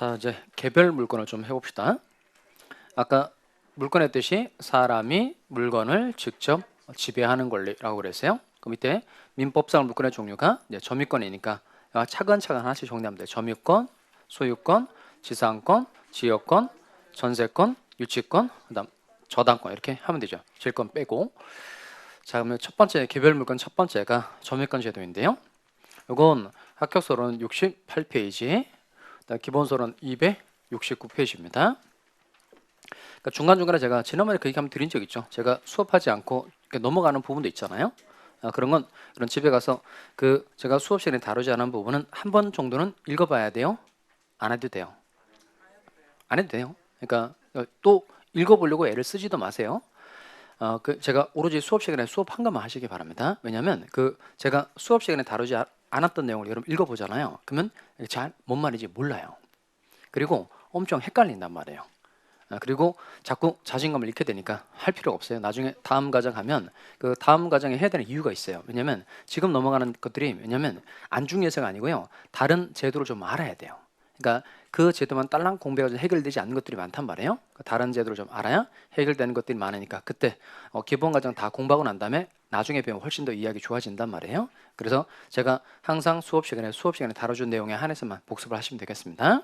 자, 이제 개별 물건을 좀 해봅시다. 아까 물건 했듯이 사람이 물건을 직접 지배하는 권리라고 그랬어요. 그럼 이때 민법상 물건의 종류가 이제 점유권이니까 차근차근 하나씩 정리하면 돼요. 점유권, 소유권, 지상권, 지역권, 전세권, 유치권, 그다음 저당권 이렇게 하면 되죠. 질권 빼고. 자, 그러면 첫 번째 개별 물건 첫 번째가 점유권 제도인데요. 이건 합격서로는 68페이지, 기본서로는 269페이지입니다. 그러니까 중간중간에 제가 지난번에 그 얘기 한번 드린 적 있죠. 제가 수업하지 않고 넘어가는 부분도 있잖아요. 그런 건 이런 집에 가서 그 제가 수업 시간에 다루지 않은 부분은 한 번 정도는 읽어봐야 돼요. 안 해도 돼요. 안 해도 돼요. 그러니까 또 읽어보려고 애를 쓰지도 마세요. 제가 오로지 수업 시간에 수업한 것만 하시기 바랍니다. 왜냐하면 그 제가 수업 시간에 다루지 않았던 내용을 여러분 읽어보잖아요. 그러면 잘 뭔 말인지 몰라요. 그리고 엄청 헷갈린단 말이에요. 그리고 자꾸 자신감을 잃게 되니까 할 필요가 없어요. 나중에 다음 과정 하면 그 다음 과정에 해야 되는 이유가 있어요. 왜냐하면 지금 넘어가는 것들이 왜냐하면 안 중요해서가 아니고요. 다른 제도를 좀 알아야 돼요. 그러니까 그 제도만 딸랑 공부해서 해결되지 않는 것들이 많단 말이에요. 다른 제도를 좀 알아야 해결되는 것들이 많으니까 그때 기본 과정 다 공부하고 난 다음에 나중에 배우면 훨씬 더 이해하기 좋아진단 말이에요. 그래서 제가 항상 수업 시간에 다뤄준 내용에 한해서만 복습을 하시면 되겠습니다.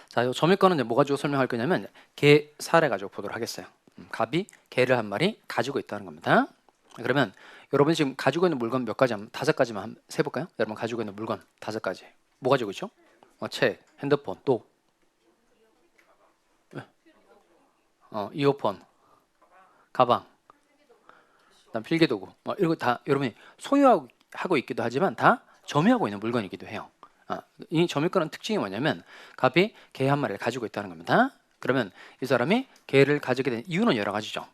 자, 이 점유권은 뭐 가지고 설명할 거냐면 개 사례 가지고 보도록 하겠어요. 갑이 개를 한 마리 가지고 있다는 겁니다. 그러면 여러분이 지금 가지고 있는 물건 몇 가지, 다섯 가지만 한번 세볼까요? 여러분 가지고 있는 물건 다섯 가지. 뭐 가지고 있죠? 책, 핸드폰, 또 이어폰, 가방, 그다음 필기도구. 이런 거 다 여러분이 소유하고 있기도 하지만 다 점유하고 있는 물건이기도 해요. 이 점유권은 특징이 뭐냐면 갑이 개 한 마리를 가지고 있다는 겁니다. 그러면 이 사람이 개를 가지게 된 이유는 여러 가지죠.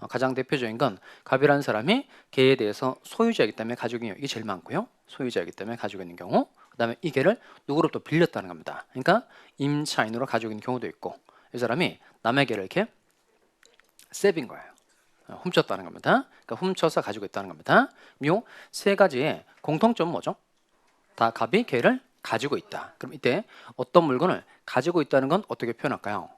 가장 대표적인 건 갑이라는 사람이 개에 대해서 소유자이기 때문에 가지고 있는 게 제일 많고요. 소유자이기 때문에 가지고 있는 경우, 그 다음에 이 개를 누구로부터 빌렸다는 겁니다. 그러니까 임차인으로 가지고 있는 경우도 있고, 이 사람이 남의 개를 이렇게 세빈 거예요. 훔쳤다는 겁니다. 그러니까 훔쳐서 가지고 있다는 겁니다. 이 세 가지의 공통점은 뭐죠? 다 갑이 개를 가지고 있다. 그럼 이때 어떤 물건을 가지고 있다는 건 어떻게 표현할까요?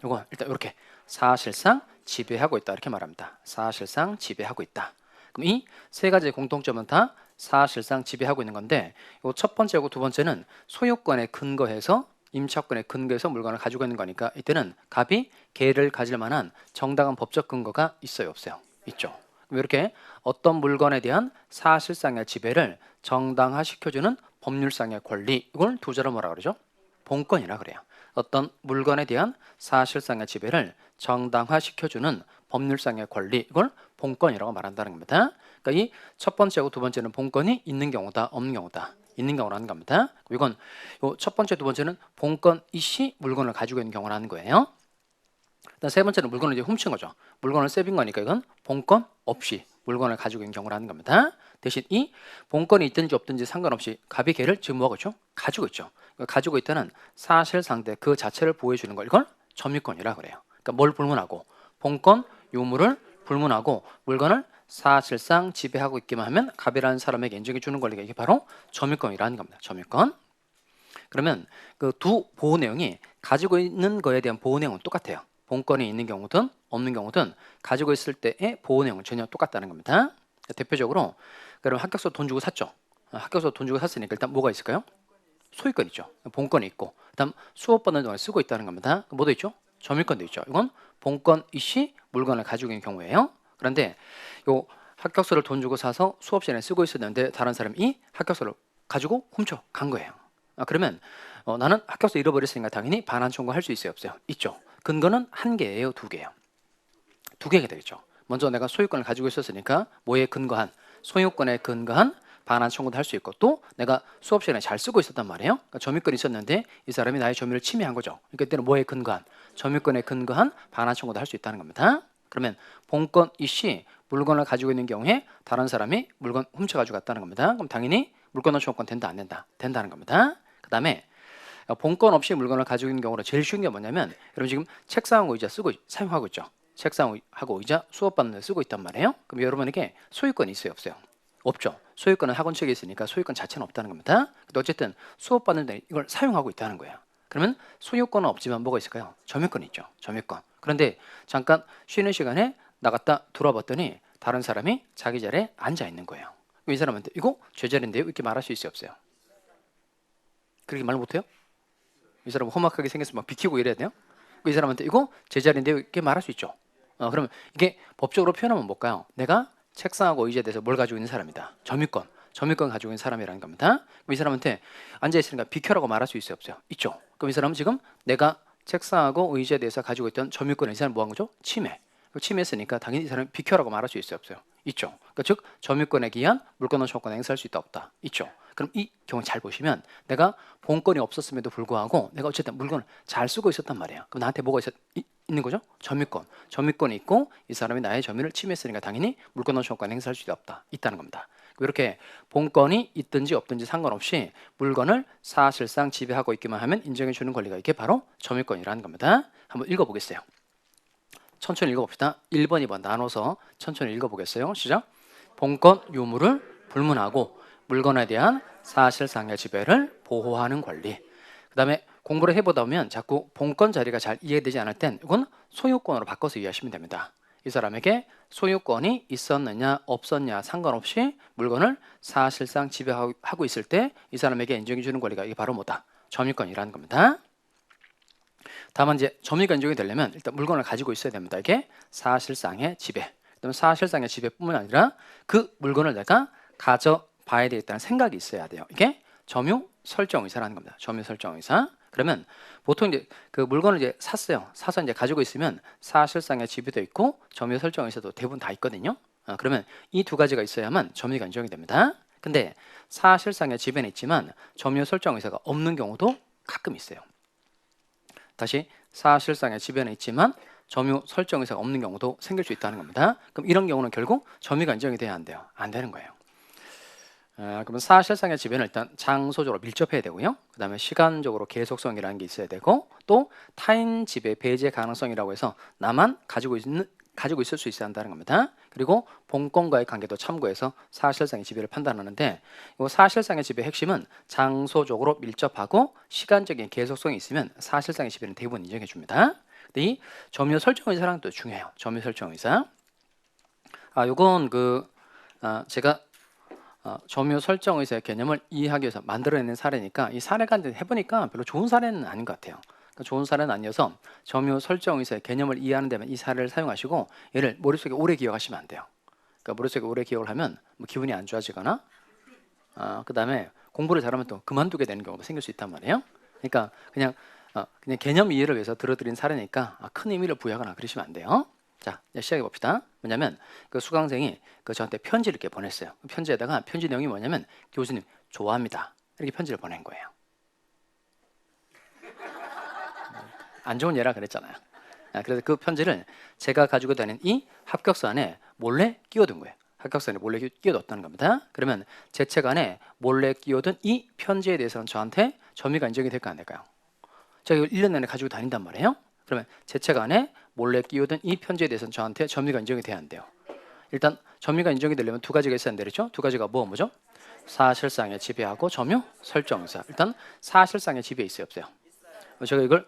이거 일단 이렇게 사실상 지배하고 있다 이렇게 말합니다. 사실상 지배하고 있다. 그럼 이 세 가지의 공통점은 다 사실상 지배하고 있는 건데 이 첫 번째하고 두 번째는 소유권에 근거해서 임차권에 근거해서 물건을 가지고 있는 거니까 이때는 갑이 개를 가질 만한 정당한 법적 근거가 있어요 없어요? 있죠. 그럼 이렇게 어떤 물건에 대한 사실상의 지배를 정당화시켜주는 법률상의 권리, 이걸 두 자로 뭐라 그러죠? 본권이라 그래요. 어떤 물건에 대한 사실상의 지배를 정당화시켜주는 법률상의 권리, 이걸 본권이라고 말한다는 겁니다. 그러니까 이 첫 번째하고 두 번째는 본권이 있는 경우다, 없는 경우다. 있는 경우라는 겁니다. 이건 첫 번째, 두 번째는 본권 이시 물건을 가지고 있는 경우라는 거예요. 일단 세 번째는 물건을 이제 훔친 거죠. 물건을 세빈 거니까 이건 본권 없이 물건을 가지고 있는 경우라는 겁니다. 대신 이 본권이 있든지 없든지 상관없이 갑이 개를 지금 뭐하고 있죠? 가지고 있죠. 가지고 있다는 사실상대 그 자체를 보여주는 걸 이걸 점유권이라 그래요. 그러니까 뭘 불문하고 본권 유무를 불문하고 물건을 사실상 지배하고 있기만 하면 갑이라는 사람에게 인정해 주는 권리가 이게 바로 점유권이라는 겁니다. 점유권. 그러면 그 두 보호 내용이 가지고 있는 거에 대한 보호 내용은 똑같아요. 본권이 있는 경우든 없는 경우든 가지고 있을 때의 보호 내용은 전혀 똑같다는 겁니다. 대표적으로 그럼 합격서 돈 주고 샀죠. 합격서 돈 주고 샀으니까 일단 뭐가 있을까요? 소유권 있죠. 본권이 있고 그다음 수업받는 동안에 쓰고 있다는 겁니다. 뭐도 있죠? 점유권도 있죠. 이건 본권 이시 물건을 가지고 있는 경우예요. 그런데 요 합격서를 돈 주고 사서 수업 시간에 쓰고 있었는데 다른 사람이 합격서를 가지고 훔쳐 간 거예요. 그러면 나는 합격서 잃어버렸으니까 당연히 반환 청구할 수 있어요 없어요? 있죠. 근거는 한 개예요 두 개예요? 두 개가 되겠죠. 먼저 내가 소유권을 가지고 있었으니까 뭐에 근거한 소유권에 근거한 반환 청구도 할 수 있고 또 내가 수업 시간에 잘 쓰고 있었단 말이에요. 그러니까 점유권이 있었는데 이 사람이 나의 점유를 침해한 거죠. 그러니까 이때는 뭐에 근거한 점유권에 근거한 반환 청구도 할 수 있다는 겁니다. 그러면 본권 이시 물건을 가지고 있는 경우에 다른 사람이 물건 훔쳐가지고 갔다는 겁니다. 그럼 당연히 물건 소유권 된다 안 된다? 된다는 겁니다. 그 다음에 본권 없이 물건을 가지고 있는 경우로 제일 쉬운 게 뭐냐면 여러분 지금 책상하고 의자 사용하고 있죠. 책상하고 의자 수업 받는 데 쓰고 있단 말이에요. 그럼 여러분에게 소유권이 있어요 없어요? 없죠. 소유권은 학원 측에 있으니까 소유권 자체는 없다는 겁니다. 근데 어쨌든 수업 받는 데 이걸 사용하고 있다는 거예요. 그러면 소유권은 없지만 뭐가 있을까요? 점유권이 있죠. 점유권. 그런데 잠깐 쉬는 시간에 나갔다 돌아봤더니 다른 사람이 자기 자리에 앉아 있는 거예요. 이 사람한테 이거 제 자리인데요? 이렇게 말할 수 있어요, 없어요? 그렇게 말 못해요? 이 사람 험악하게 생겼으면 막 비키고 이래야 돼요? 이 사람한테 이거 제 자리인데요? 이렇게 말할 수 있죠. 그러면 이게 법적으로 표현하면 뭘까요? 내가 책상하고 의자에 대해서 뭘 가지고 있는 사람이다. 점유권. 점유권 가지고 있는 사람이라는 겁니다. 그럼 이 사람한테 앉아있으니까 비켜라고 말할 수 있어요, 없어요? 있죠. 그럼 이 사람은 지금 내가 책상하고 의자에 대해서 가지고 있던 점유권을 이 사람은 뭐 한 거죠? 침해. 침해했으니까 당연히 이 사람이 비켜라고 말할 수 있어요, 없어요? 있죠. 그러니까 즉 점유권에 기한 물권과 소유권을 행사할 수 있다, 없다? 있죠. 그럼 이 경우 잘 보시면 내가 본권이 없었음에도 불구하고 내가 어쨌든 물건을 잘 쓰고 있었단 말이에요. 그럼 나한테 뭐가 있는 거죠? 점유권. 점유권이 있고 이 사람이 나의 점유를 침해했으니까 당연히 물권과 소유권을 행사할 수 있다, 없다? 있다는 겁니다. 이렇게 본권이 있든지 없든지 상관없이 물건을 사실상 지배하고 있기만 하면 인정해 주는 권리가 이게 바로 점유권이라는 겁니다. 한번 읽어보겠어요. 천천히 읽어봅시다. 1번, 2번 나눠서 천천히 읽어보겠어요. 시작. 본권 유무를 불문하고 물건에 대한 사실상의 지배를 보호하는 권리. 그 다음에 공부를 해보다 보면 자꾸 본권 자리가 잘 이해되지 않을 땐 이건 소유권으로 바꿔서 이해하시면 됩니다. 이 사람에게 소유권이 있었느냐 없었냐 상관없이 물건을 사실상 지배하고 있을 때 이 사람에게 인정해 주는 권리가 이게 바로 뭐다? 점유권이라는 겁니다. 다만 이제 점유가 인정이 되려면 일단 물건을 가지고 있어야 됩니다. 이게 사실상의 지배. 그다음에 사실상의 지배뿐만 아니라 그 물건을 내가 가져봐야 되겠다는 생각이 있어야 돼요. 이게 점유 설정 의사라는 겁니다. 점유 설정 의사. 그러면 보통 이제 그 물건을 이제 샀어요. 사서 이제 가지고 있으면 사실상의 지배도 있고 점유 설정 의사도 대부분 다 있거든요. 그러면 이 두 가지가 있어야만 점유가 인정이 됩니다. 근데 사실상의 지배는 있지만 점유 설정 의사가 없는 경우도 가끔 있어요. 다시 사실상의 지배는 있지만 점유 설정 의사가 없는 경우도 생길 수 있다는 겁니다. 그럼 이런 경우는 결국 점유가 인정이 돼야 안 돼요? 안 되는 거예요. 그러면 사실상의 지배는 일단 장소적으로 밀접해야 되고요. 그 다음에 시간적으로 계속성이라는 게 있어야 되고 또 타인 지배 배제 가능성이라고 해서 나만 가지고 있을 수 있어야 한다는 겁니다. 그리고 본권과의 관계도 참고해서 사실상의 지배를 판단하는데 이 사실상의 지배의 핵심은 장소적으로 밀접하고 시간적인 계속성이 있으면 사실상의 지배는 대부분 인정해 줍니다. 근데 이 점유 설정 의사랑 또 중요해요. 점유 설정 의사. 요건 제가 점유 설정 의사의 개념을 이해하기 위해서 만들어내는 사례니까 이 사례가 해보니까 별로 좋은 사례는 아닌 것 같아요. 좋은 사례는 아니어서 점유 설정 의사의 개념을 이해하는 데만 이 사례를 사용하시고 얘를 머릿속에 오래 기억하시면 안 돼요. 그러니까 머릿속에 오래 기억을 하면 뭐 기분이 안 좋아지거나 그 다음에 공부를 잘하면 또 그만두게 되는 경우가 생길 수 있단 말이에요. 그러니까 그냥 개념 이해를 위해서 들어드린 사례니까 큰 의미를 부여하거나 그러시면 안 돼요. 자, 시작해 봅시다. 뭐냐면 그 수강생이 저한테 편지를 이렇게 보냈어요. 편지에다가 편지 내용이 뭐냐면 교수님 좋아합니다. 이렇게 편지를 보낸 거예요. 안 좋은 예라 그랬잖아요. 그래서 그 편지를 제가 가지고 다니는 이 합격서 안에 몰래 끼워둔 거예요. 합격서 안에 몰래 끼워뒀다는 겁니다. 그러면 제 책 안에 몰래 끼워둔 이 편지에 대해서는 저한테 점유가 인정이 될까 안 될까요? 제가 이걸 1년 내내 가지고 다닌단 말이에요. 그러면 제 책 안에 몰래 끼워둔 이 편지에 대해서는 저한테 점유가 인정이 돼야 안 돼요. 일단 점유가 인정이 되려면 두 가지가 있어야 되겠죠? 두 가지가 뭐죠? 사실상의 지배하고 점유 설정 의사. 일단 사실상의 지배 있어요, 없어요? 제가 이걸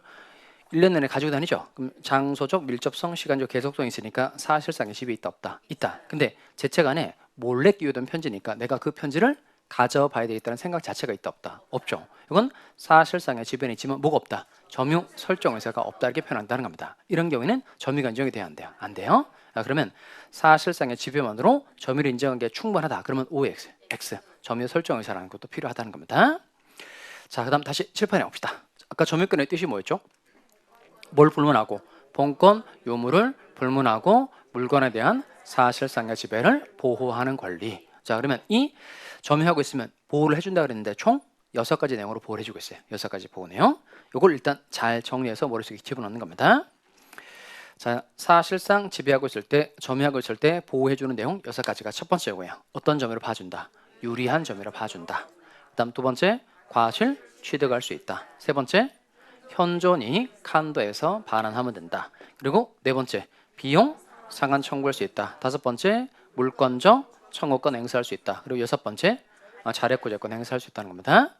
1년 내내 가지고 다니죠. 그럼 장소적 밀접성, 시간적 계속성이 있으니까 사실상의 지배 있다, 없다? 있다. 근데 제 책 안에 몰래 끼워둔 편지니까 내가 그 편지를 가져봐야 되겠다는 생각 자체가 있다, 없다? 없죠. 이건 사실상의 지배는 있지만 뭐가 없다? 점유 설정 의사가 없다 이렇게 표현한다는 겁니다. 이런 경우에는 점유가 인정이 돼야 안 돼요? 안 돼요? 그러면 사실상의 지배만으로 점유를 인정한 게 충분하다. 그러면 OX, X, 점유 설정 의사라는 것도 필요하다는 겁니다. 자, 그다음 다시 칠판에 봅시다. 아까 점유권의 뜻이 뭐였죠? 뭘 불문하고 본권 유무를 불문하고 물건에 대한 사실상의 지배를 보호하는 권리. 자, 그러면 이 점유하고 있으면 보호를 해준다 그랬는데 총 6가지 내용으로 보호를 해주고 있어요. 6가지 보호 내용. 이걸 일단 잘 정리해서 머릿속에 집어넣는 겁니다. 자, 사실상 지배하고 있을 때, 점유하고 있을 때 보호해주는 내용 6가지가 첫 번째고요. 어떤 점유로 봐준다? 유리한 점유로 봐준다. 그 다음 두 번째, 과실 취득할 수 있다. 세 번째, 현존이익 한도에서 반환하면 된다. 그리고 네 번째, 비용 상한 청구할 수 있다. 다섯 번째, 물권적 청구권 행사할 수 있다. 그리고 여섯 번째, 자력구제권 행사할 수 있다는 겁니다.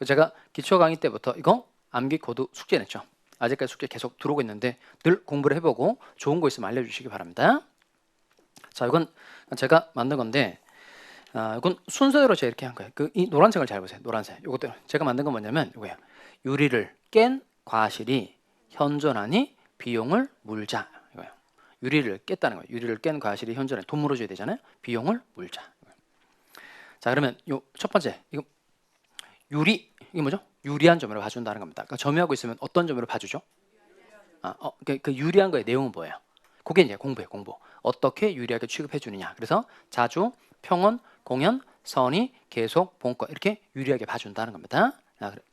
제가 기초 강의 때부터 이거 암기 코드 숙제 냈죠. 아직까지 숙제 계속 들어오고 있는데 늘 공부를 해보고 좋은 거 있으면 알려주시기 바랍니다. 자, 이건 제가 만든 건데 이건 순서대로 제가 이렇게 한 거예요. 이 노란색을 잘 보세요. 노란색. 이것도 제가 만든 건 뭐냐면 이거예요. 유리를 깬 과실이 현존하니 비용을 물자. 이거예요. 유리를 깼다는 거예요. 유리를 깬 과실이 현존하니 돈 물어줘야 되잖아요. 비용을 물자. 자, 그러면 요 첫 번째 이거 유리 이게 뭐죠? 유리한 점으로 봐준다는 겁니다. 그러니까 점유하고 있으면 어떤 점으로 봐주죠? 그 유리한 거의 내용은 뭐예요? 그게 이제 공부예요. 공부. 어떻게 유리하게 취급해 주느냐. 그래서 자주, 평온, 공연, 선의, 계속, 본권 이렇게 유리하게 봐준다는 겁니다.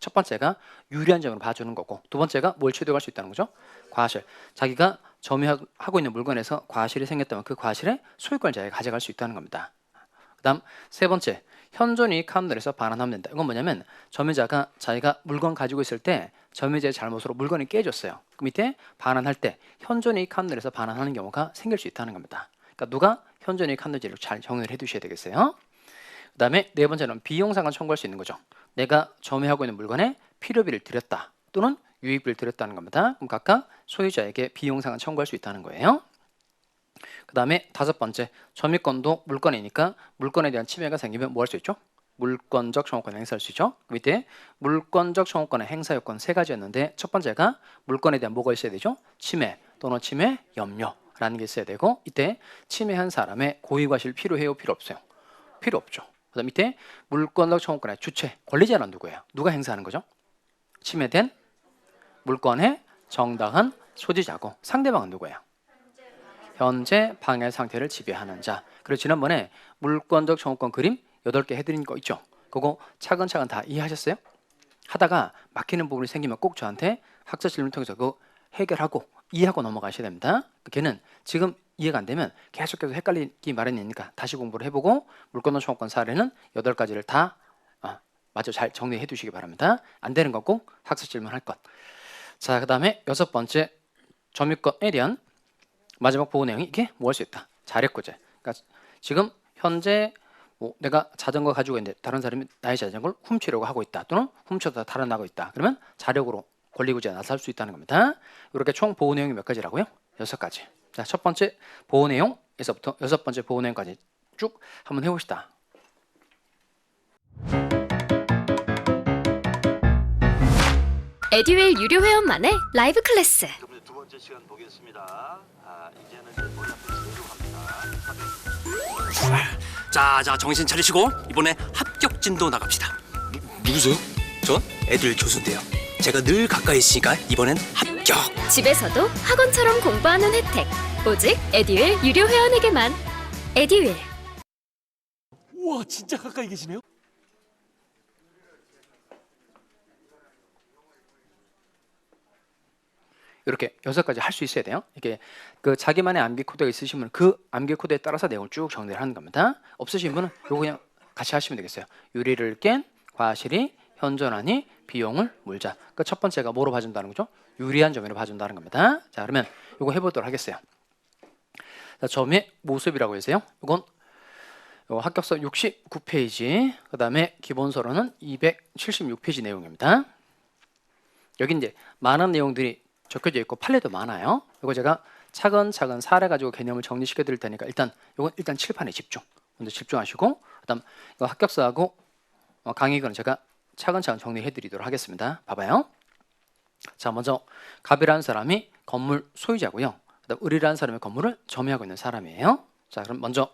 첫 번째가 유리한 점으로 봐주는 거고 두 번째가 뭘 취득할 수 있다는 거죠? 과실. 자기가 점유하고 있는 물건에서 과실이 생겼다면 그 과실의 소유권을 자기가 가져갈 수 있다는 겁니다. 그 다음 세 번째 현존이익 하늘에서 반환하면 된다. 이건 뭐냐면 점유자가 자기가 물건 가지고 있을 때 점유자의 잘못으로 물건이 깨졌어요. 그 밑에 반환할 때 현존이익 하늘에서 반환하는 경우가 생길 수 있다는 겁니다. 그러니까 누가 현존이익 하늘지를 잘 정리를 해두셔야 되겠어요. 그 다음에 네 번째는 비용상환 청구할 수 있는 거죠. 내가 점유하고 있는 물건에 필요비를 들였다 또는 유익비를 들였다는 겁니다. 그럼 각각 소유자에게 비용상환 청구할 수 있다는 거예요. 그 다음에 다섯 번째 점유권도 물건이니까 물건에 대한 침해가 생기면 뭐 할 수 있죠? 물권적 청구권을 행사할 수 있죠. 그 밑에 물권적 청구권의 행사 요건 세 가지였는데 첫 번째가 물건에 대한 뭐가 있어야 되죠? 침해 또는 침해 염려라는 게 있어야 되고 이때 침해한 사람의 고의과실 필요해요? 필요 없어요? 필요 없죠. 그 다음 밑에 물권적 청구권의 주체 권리자는 누구예요? 누가 행사하는 거죠? 침해된 물건의 정당한 소지자고 상대방은 누구예요? 현재 방해 상태를 지배하는 자. 그리고 지난번에 물권적 청구권 그림 8개 해드린 거 있죠? 그거 차근차근 다 이해하셨어요? 하다가 막히는 부분이 생기면 꼭 저한테 학습 질문 통해서 그거 해결하고 이해하고 넘어가셔야 됩니다. 걔는 지금 이해가 안 되면 계속해서 헷갈리기 마련이니까 다시 공부를 해보고 물권적 청구권 사례는 8가지를 다 마저 잘 정리해 두시기 바랍니다. 안 되는 거 꼭 학습 질문 할 것. 자, 그 다음에 여섯 번째 점유권에 대한 마지막 보호 내용이 이게 뭐 할 수 있다. 자력구제. 그러니까 지금 현재 내가 자전거 가지고 있는데 다른 사람이 나의 자전거를 훔치려고 하고 있다. 또는 훔쳐다 달아나고 있다. 그러면 자력으로 권리구제에 나설 수 있다는 겁니다. 이렇게 총 보호 내용이 몇 가지라고요? 6가지. 자, 첫 번째 보호 내용에서부터 여섯 번째 보호 내용까지 쭉 한번 해봅시다. 에듀윌 유료 회원만의 라이브 클래스. 두 번째 시간 보겠습니다. 이제는 이제 놀랍게 승부합니다. 자, 정신 차리시고 이번에 합격 진도 나갑시다. 누구세요? 전 애들 교수인데요. 제가 늘 가까이 있으니까 이번엔 합격. 집에서도 학원처럼 공부하는 혜택. 오직 에듀윌 유료 회원에게만. 에듀윌. 우와, 진짜 가까이 계시네요? 이렇게 6가지 할 수 있어야 돼요. 이게 그 자기만의 암기 코드가 있으시면 그 암기 코드에 따라서 내용을 쭉 정리를 하는 겁니다. 없으신 분은 이거 그냥 같이 하시면 되겠어요. 유리를 깬 과실이 현존하니 비용을 물자. 그러니까 첫 번째가 뭐로 봐준다는 거죠? 유리한 점으로 봐준다는 겁니다. 자, 그러면 이거 해보도록 하겠어요. 자, 점의 모습이라고 해서요. 이건 합격서 69페이지, 그 다음에 기본서로는 276페이지 내용입니다. 여기 이제 많은 내용들이 적혀져 있고 판례도 많아요. 이거 제가 차근차근 사례 가지고 개념을 정리시켜 드릴 테니까 일단 칠판에 먼저 집중하시고 그다음 이거 합격서하고 강의글은 제가 차근차근 정리해 드리도록 하겠습니다. 봐봐요. 자, 먼저 갑이라는 사람이 건물 소유자고요. 그다음 을이라는 사람이 건물을 점유하고 있는 사람이에요. 자, 그럼 먼저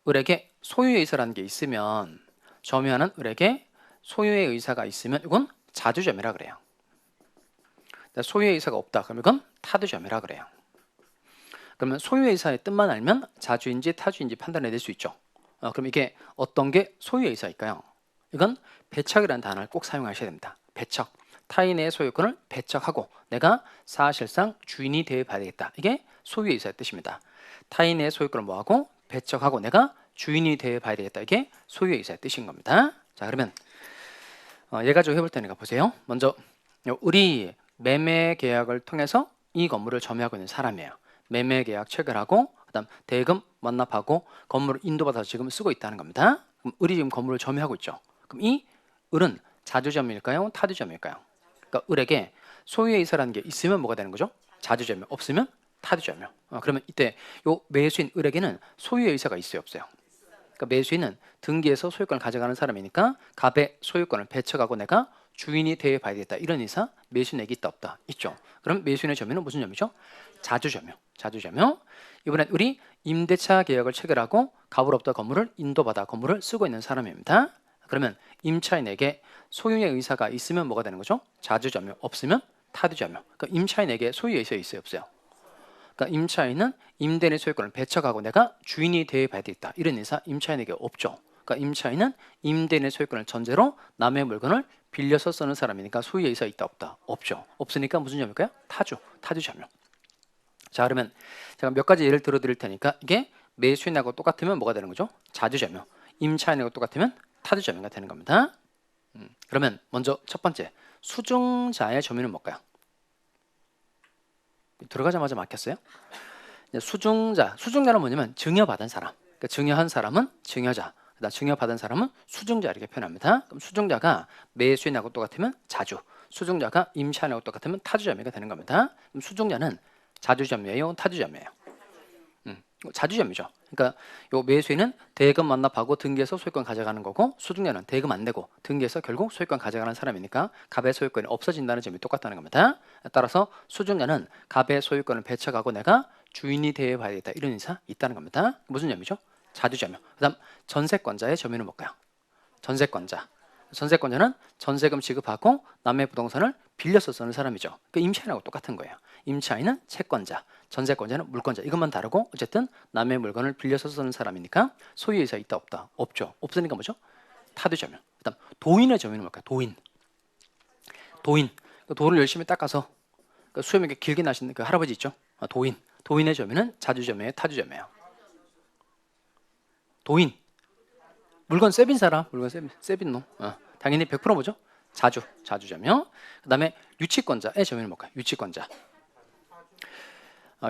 을에게 소유의 의사라는 게 있으면 점유하는 을에게 소유의 의사가 있으면 이건 자주점유라 그래요. 소유의 의사가 없다. 그러면 이건 타주점유라 그래요. 그러면 소유의 의사의 뜻만 알면 자주인지 타주인지 판단해 낼 수 있죠. 그럼 이게 어떤 게 소유의 의사일까요? 이건 배척이라는 단어를 꼭 사용하셔야 됩니다. 배척. 타인의 소유권을 배척하고 내가 사실상 주인이 되어봐야 되겠다. 이게 소유의 의사의 뜻입니다. 타인의 소유권을 뭐하고 배척하고 내가 주인이 되어봐야 되겠다. 이게 소유의 의사의 뜻인 겁니다. 자, 그러면 얘 가지고 해볼 테니까 보세요. 먼저 을이 매매 계약을 통해서 이 건물을 점유하고 있는 사람이에요. 매매 계약 체결하고 그다음 대금 완납하고 건물을 인도받아서 지금 쓰고 있다는 겁니다. 그럼 을이 지금 건물을 점유하고 있죠. 그럼 이 을은 자주점유일까요? 타주점유일까요? 그러니까 을에게 소유의 의사라는 게 있으면 뭐가 되는 거죠? 자주자명, 없으면 타주자명. 그러면 이때 요 매수인 을에게는 소유의 의사가 있어요, 없어요? 그러니까 매수인은 등기에서 소유권을 가져가는 사람이니까 갑의 소유권을 배척하고 내가 주인이 되어 봐야 되겠다. 이런 의사 매수인에게 있다 없다? 있죠. 그럼 매수인의 점유는 무슨 점이죠? 자주점유. 자주점유. 이번엔 우리 임대차 계약을 체결하고 갑으로부터 건물을 인도받아 건물을 쓰고 있는 사람입니다. 그러면 임차인에게 소유의 의사가 있으면 뭐가 되는 거죠? 자주점유. 없으면 타주점유. 그러니까 임차인에게 소유의 의사 있어요, 없어요? 그러니까 임차인은 임대인의 소유권을 배척하고 내가 주인이 되어 봐야 되겠다. 이런 의사 임차인에게 없죠. 그러니까 임차인은 임대인의 소유권을 전제로 남의 물건을 빌려서 쓰는 사람이니까 소유의 의사 있다 없다? 없죠. 없으니까 무슨 점일까요? 타주점유. 자, 그러면 제가 몇 가지 예를 들어 드릴 테니까 이게 매수인하고 똑같으면 뭐가 되는 거죠? 자주점유. 임차인하고 똑같으면 타주점유가 되는 겁니다. 그러면 먼저 첫 번째 수증자의 점유는 뭘까요? 들어가자마자 막혔어요. 수증자는 뭐냐면 증여받은 사람. 그러니까 증여한 사람은 증여자. 그다음 증여받은 사람은 수증자 이렇게 표현합니다. 그럼 수증자가 매수인하고 똑같으면 자주, 수증자가 임차인하고 똑같으면 타주점유가 되는 겁니다. 그럼 수증자는 자주점유예요, 타주점유예요? 자주점유죠. 그러니까 요 매수인은 대금 완납하고 등기에서 소유권 가져가는 거고 수증자는 대금 안 내고 등기에서 결국 소유권 가져가는 사람이니까 갑의 소유권이 없어진다는 점이 똑같다는 겁니다. 따라서 수증자는 갑의 소유권을 배척하고 내가 주인이 되어 봐야겠다 이런 의사 있다는 겁니다. 무슨 점이죠? 자주점유. 그다음 전세권자의 점유는 뭘까요? 전세권자는 전세금 지급하고 남의 부동산을 빌려서 쓰는 사람이죠. 그 임차인하고 똑같은 거예요. 임차인은 채권자, 전세권자는 물권자. 이것만 다르고 어쨌든 남의 물건을 빌려서 쓰는 사람이니까 소유의 의사 있다 없다? 없죠. 없으니까 뭐죠? 타주점유. 그다음 도인의 점유는 뭘까요? 도인. 그 돌을 열심히 닦아서 그 수염이 이렇게 길게 나시는 그 할아버지 있죠? 도인의 점유는 자주점유예요, 타주점유예요? 도인. 물건 세빈 사람, 세빈 놈. 당연히 100% 뭐죠? 자주점유. 그다음에 유치권자의 점유는 뭘까요?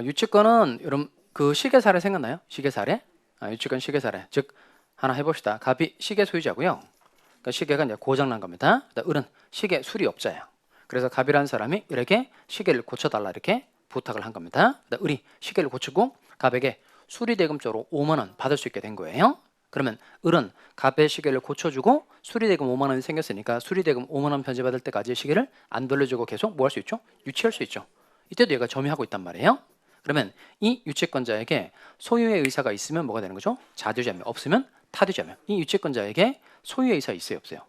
유치권은 여러분 그 시계 사례 생각나요? 시계 사례? 유치권 시계 사례. 즉 하나 해봅시다. 갑이 시계 소유자고요. 그러니까 시계가 이제 고장난 겁니다. 그다음 을은 시계 수리업자예요. 그래서 갑이라는 사람이 을에게 시계를 고쳐달라 이렇게 부탁을 한 겁니다. 그다음 을이 시계를 고치고 갑에게 수리대금적으로 5만 원 받을 수 있게 된 거예요. 그러면 을은 갑의 시계를 고쳐주고 수리대금 5만 원이 생겼으니까 수리대금 5만 원 편제받을 때까지 시계를 안 돌려주고 계속 뭐 할 수 있죠? 유치할 수 있죠. 이때도 얘가 점유하고 있단 말이에요. 그러면 이 유치권자에게 소유의 의사가 있으면 뭐가 되는 거죠? 자주점유. 없으면 타주점유. 이 유치권자에게 소유의 의사 있어요, 없어요?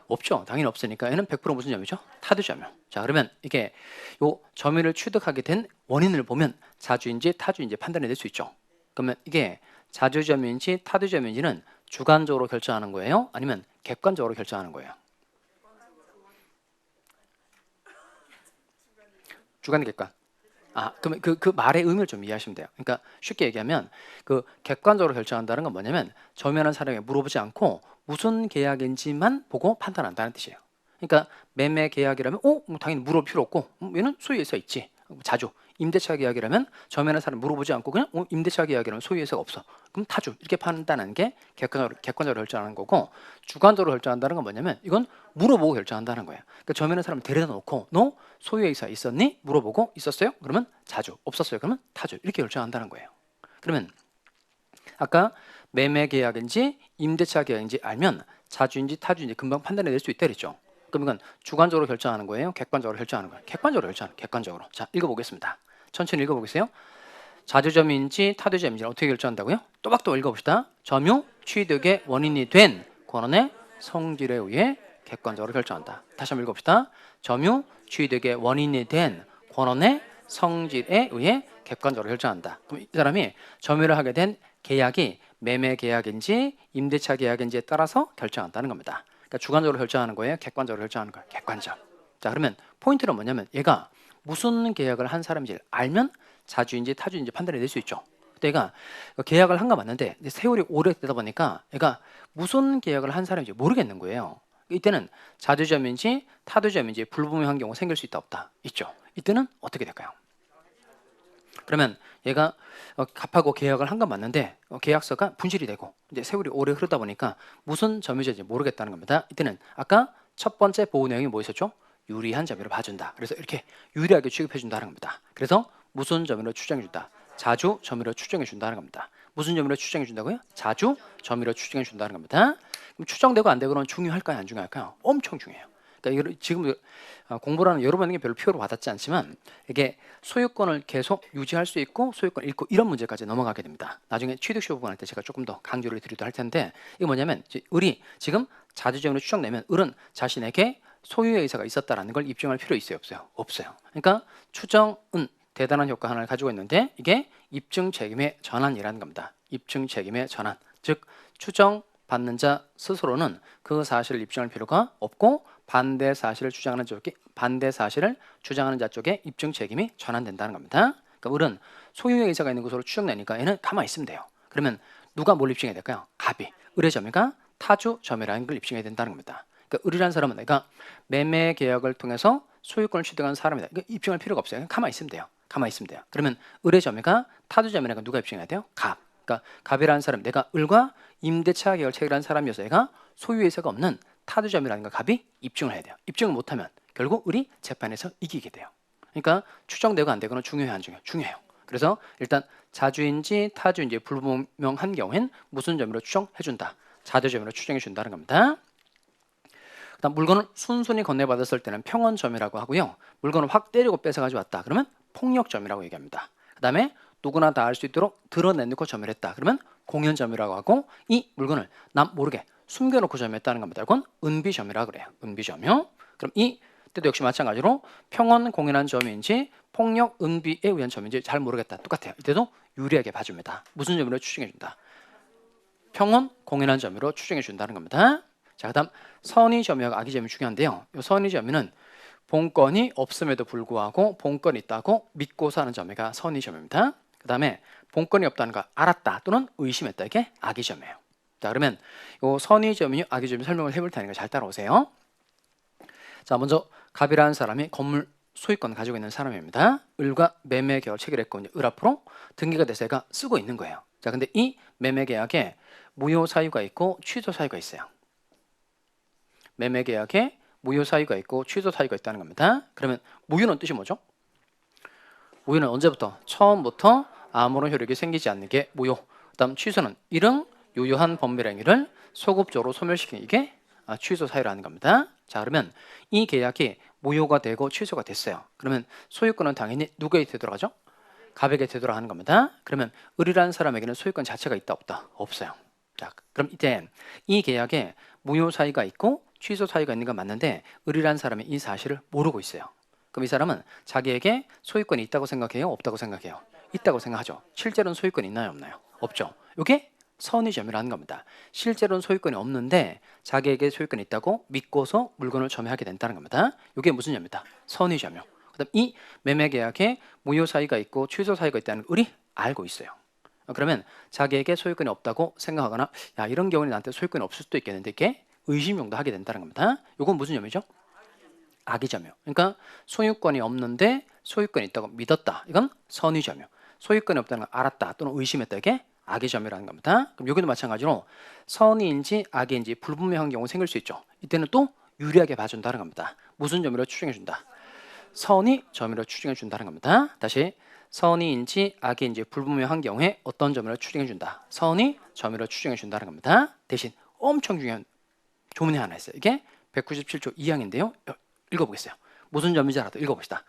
없죠. 당연히 없으니까 얘는 100% 무슨 점이죠? 타주점유. 자, 그러면 이게 요 점유를 취득하게 된 원인을 보면 자주인지 타주인지 판단이 될 수 있죠. 그러면 이게 자주점유인지 타주점유인지는 주관적으로 결정하는 거예요? 아니면 객관적으로 결정하는 거예요? 주관, 객관. 그러면 그 말의 의미를 좀 이해하시면 돼요. 그러니까 쉽게 얘기하면 그 객관적으로 결정한다는 건 뭐냐면 점유하는 사람에게 물어보지 않고 무슨 계약인지만 보고 판단한다는 뜻이에요. 그러니까 매매 계약이라면 뭐 당연히 물어볼 필요 없고 얘는 소유의 의사 있지. 자주. 임대차 계약이라면 점유하는 사람 물어보지 않고 그냥 임대차 계약이라면 소유의 의사가 없어. 그럼 타주. 이렇게 판단하는 게 객관적으로 결정하는 거고 주관적으로 결정한다는 건 뭐냐면 이건 물어보고 결정한다는 거예요. 그러니까 점유하는 사람을 데려다 놓고 너 소유의 의사 있었니? 물어보고 있었어요? 그러면 자주. 없었어요? 그러면 타주. 이렇게 결정한다는 거예요. 그러면 아까 매매 계약인지 임대차 계약인지 알면 자주인지 타주인지 금방 판단해 낼 수 있다 그랬죠. 그럼 이건 주관적으로 결정하는 거예요? 객관적으로 결정하는 거예요? 객관적으로. 자, 읽어보겠습니다. 천천히 읽어보겠어요. 자주점유인지 타주점유인지 어떻게 결정한다고요? 또박또박 읽어봅시다. 점유 취득의 원인이 된 권한의 성질에 의해 객관적으로 결정한다. 다시 한번 읽어봅시다. 점유 취득의 원인이 된 권한의 성질에 의해 객관적으로 결정한다. 그럼 이 사람이 점유를 하게 된 계약이 매매 계약인지 임대차 계약인지에 따라서 결정한다는 겁니다. 그러니까 주관적으로 결정하는 거예요? 객관적으로 결정하는 거예요? 객관적. 자, 그러면 포인트는 뭐냐면 얘가 무슨 계약을 한 사람인지 알면 자주인지 타주인지 판단이 될 수 있죠. 근데 얘가 계약을 한 거 맞는데 세월이 오래되다 보니까 얘가 무슨 계약을 한 사람인지 모르겠는 거예요. 이때는 자주점인지 타주점인지 불분명한 경우 생길 수 있다 없다? 있죠. 이때는 어떻게 될까요? 그러면 얘가 갑하고 계약을 한 건 맞는데 계약서가 분실이 되고 이제 세월이 오래 흐르다 보니까 무슨 점유자인지 모르겠다는 겁니다. 이때는 아까 첫 번째 보호 내용이 뭐 있었죠? 유리한 점유로 봐준다. 그래서 이렇게 유리하게 취급해 준다는 겁니다. 그래서 무슨 점유로 추정해 준다. 자주 점유로 추정해 준다는 겁니다. 무슨 점유로 추정해 준다고요? 자주 점유로 추정해 준다는 겁니다. 그럼 추정되고 안 되고는 중요할까요? 안 중요할까요? 엄청 중요해요. 그러니까 지금 공부를 하는 여러분에게 별로 필요로 와닿지 않지만 이게 소유권을 계속 유지할 수 있고 소유권을 잃고 이런 문제까지 넘어가게 됩니다. 나중에 취득시효 부분할 때 제가 조금 더 강조를 드리도록 할 텐데 이게 뭐냐면 을이 지금 자주점유로 추정되면 을은 자신에게 소유의 의사가 있었다라는 걸 입증할 필요 있어요? 없어요? 없어요. 그러니까 추정은 대단한 효과 하나를 가지고 있는데 이게 입증 책임의 전환이라는 겁니다. 입증 책임의 전환. 즉 추정 받는 자 스스로는 그 사실을 입증할 필요가 없고 반대 사실을 주장하는 자 쪽에 입증 책임이 전환된다는 겁니다. 그러니까 을은 소유의 의사가 있는 것으로 추정되니까 얘는 가만히 있으면 돼요. 그러면 누가 뭘 입증해야 될까요? 갑이. 을의 점유가 타주 점유라는 걸 입증해야 된다는 겁니다. 그러니까 을이라는 사람은 내가 매매 계약을 통해서 소유권을 취득한 사람이다. 그러니까 입증할 필요가 없어요. 그냥 가만히 있으면 돼요. 가만히 있으면 돼요. 그러면 을의 점유가 타주 점유라는 건 누가 입증해야 돼요? 갑. 그러니까 갑이라는 사람, 내가 을과 임대차 계약을 체결한 사람이어서 얘가 소유의 의사가 없는 타주점이라는 걸 갑이 입증을 해야 돼요. 입증을 못하면 결국 을이 재판에서 이기게 돼요. 그러니까 추정되고 안 되고는 중요해요, 안 중요해요? 중요해요. 그래서 일단 자주인지 타주인지 불분명한 경우엔 무슨 점유로 추정해준다. 자주점유로 추정해준다는 겁니다. 그다음 물건을 순순히 건네받았을 때는 평원점이라고 하고요. 물건을 확 때리고 뺏어가지고 왔다. 그러면 폭력점이라고 얘기합니다. 그 다음에 누구나 다 알 수 있도록 드러내놓고 점유를 했다. 그러면 공연점이라고 하고 이 물건을 남 모르게 숨겨놓고 점유했다는 겁니다. 이건 은비점이라고 그래요. 은비점유. 그럼 이 때도 역시 마찬가지로 평원 공연한 점유인지 폭력 은비에 의한 점유인지 잘 모르겠다. 똑같아요. 이때도 유리하게 봐줍니다. 무슨 점유로 추정해준다. 평원 공연한 점유로 추정해준다는 겁니다. 자, 그다음 선의점유와 악의점유 중요한데요. 이 선의점유는 본건이 없음에도 불구하고 본건이 있다고 믿고서 하는 점유가 선의점유입니다. 그 다음에 본건이 없다는 걸 알았다 또는 의심했다. 이게 악의점이에요. 자, 그러면 이 선의점유, 악의점유 설명을 해볼 테니까 잘 따라오세요. 자, 먼저 갑이라는 사람이 건물 소유권 가지고 있는 사람입니다. 을과 매매 계약을 체결했고 이제 을 앞으로 등기가 돼서 얘가 쓰고 있는 거예요. 자, 근데 이 매매 계약에 무효 사유가 있고 취소 사유가 있어요. 매매 계약에 무효 사유가 있고 취소 사유가 있다는 겁니다. 그러면 무효는 뜻이 뭐죠? 무효는 언제부터? 처음부터 아무런 효력이 생기지 않는 게 무효. 그다음 취소는 일응 유효한 법률 행위를 소급적으로 소멸시키는 이게 취소 사유라는 겁니다. 자, 그러면 이 계약이 무효가 되고 취소가 됐어요. 그러면 소유권은 당연히 누구에게 되돌아가죠? 갑에게 되돌아가는 겁니다. 그러면 을이라는 사람에게는 소유권 자체가 있다 없다? 없어요. 자, 그럼 이때 이 계약에 무효 사유가 있고 취소 사유가 있는 건 맞는데 을이라는 사람이 이 사실을 모르고 있어요. 그럼 이 사람은 자기에게 소유권이 있다고 생각해요? 없다고 생각해요? 있다고 생각하죠. 실제로는 소유권이 있나요? 없나요? 없죠. 이게 선의점유라는 겁니다. 실제로는 소유권이 없는데 자기에게 소유권이 있다고 믿고서 물건을 점유하게 된다는 겁니다. 이게 무슨 점유다? 선의점유. 그다음 이 매매 계약에 무효 사유가 있고 취소 사유가 있다는 걸 을이 알고 있어요. 그러면 자기에게 소유권이 없다고 생각하거나 야, 이런 경우는 나한테 소유권이 없을 수도 있겠는데 이게 의심 정도 하게 된다는 겁니다. 이건 무슨 점유죠? 악의점유. 그러니까 소유권이 없는데 소유권이 있다고 믿었다. 이건 선의점유. 소유권이 없다는 걸 알았다 또는 의심했다. 이게 악의점유라는 겁니다. 그럼 여기도 마찬가지로 선의인지 악의인지 불분명한 경우 생길 수 있죠. 이때는 또 유리하게 봐준다는 겁니다. 무슨 점유로 추정해준다? 선의 점유로 추정해준다는 겁니다. 다시 선의인지 악의인지 불분명한 경우에 어떤 점유로 추정해준다? 선의 점유로 추정해준다는 겁니다. 대신 엄청 중요한 조문이 하나 있어요. 이게 197조 2항인데요. 읽어보겠어요. 무슨 점유자라도 읽어봅시다.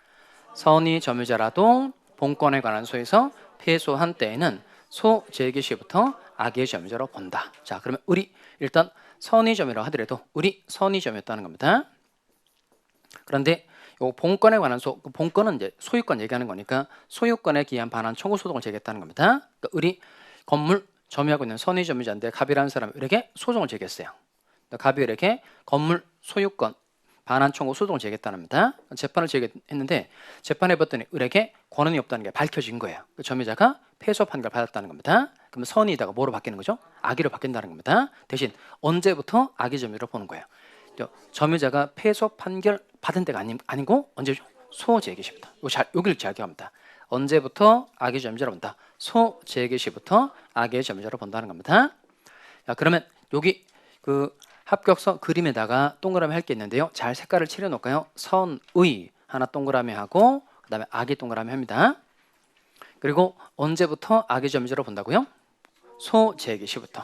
선의 점유자라도 본건에 관한 소에서 패소한 때에는 소재기 시부터 악의 점유자로 본다. 자, 그러면 을이 일단 선의 점유라고 하더라도 을이 선의 점유였다는 겁니다. 그런데 요 본건에 관한 본건은 이제 소유권 얘기하는 거니까 소유권에 기한 반환 청구 소송을 제기했다는 겁니다. 그러니까 을이 건물 점유하고 있는 선의 점유자인데 갑이라는 사람이 을에게 소송을 제기했어요. 갑이 을에게 건물 소유권 반환 청구 소송을 제기했다는 겁니다. 재판을 제기했는데 재판해 봤더니 을에게 권한이 없다는 게 밝혀진 거예요. 그 점유자가 패소 판결을 받았다는 겁니다. 그럼 선의다가 뭐로 바뀌는 거죠? 악의로 바뀐다는 겁니다. 대신 언제부터 악의 점유로 보는 거예요? 점유자가 패소 판결 받은 때가 아니고 언제죠? 소재기 시부터. 여기를 잘 기억합니다. 언제부터 악의 점유자로 본다? 소재기 시부터 악의 점유자로 본다는 겁니다. 자, 그러면 여기 그 합격서 그림에다가 동그라미 할 게 있는데요. 잘 색깔을 칠해 놓을까요? 선의 하나 동그라미 하고 그다음에 악의 동그라미 합니다. 그리고 언제부터 악의 점유자로 본다고요? 소재기 시부터.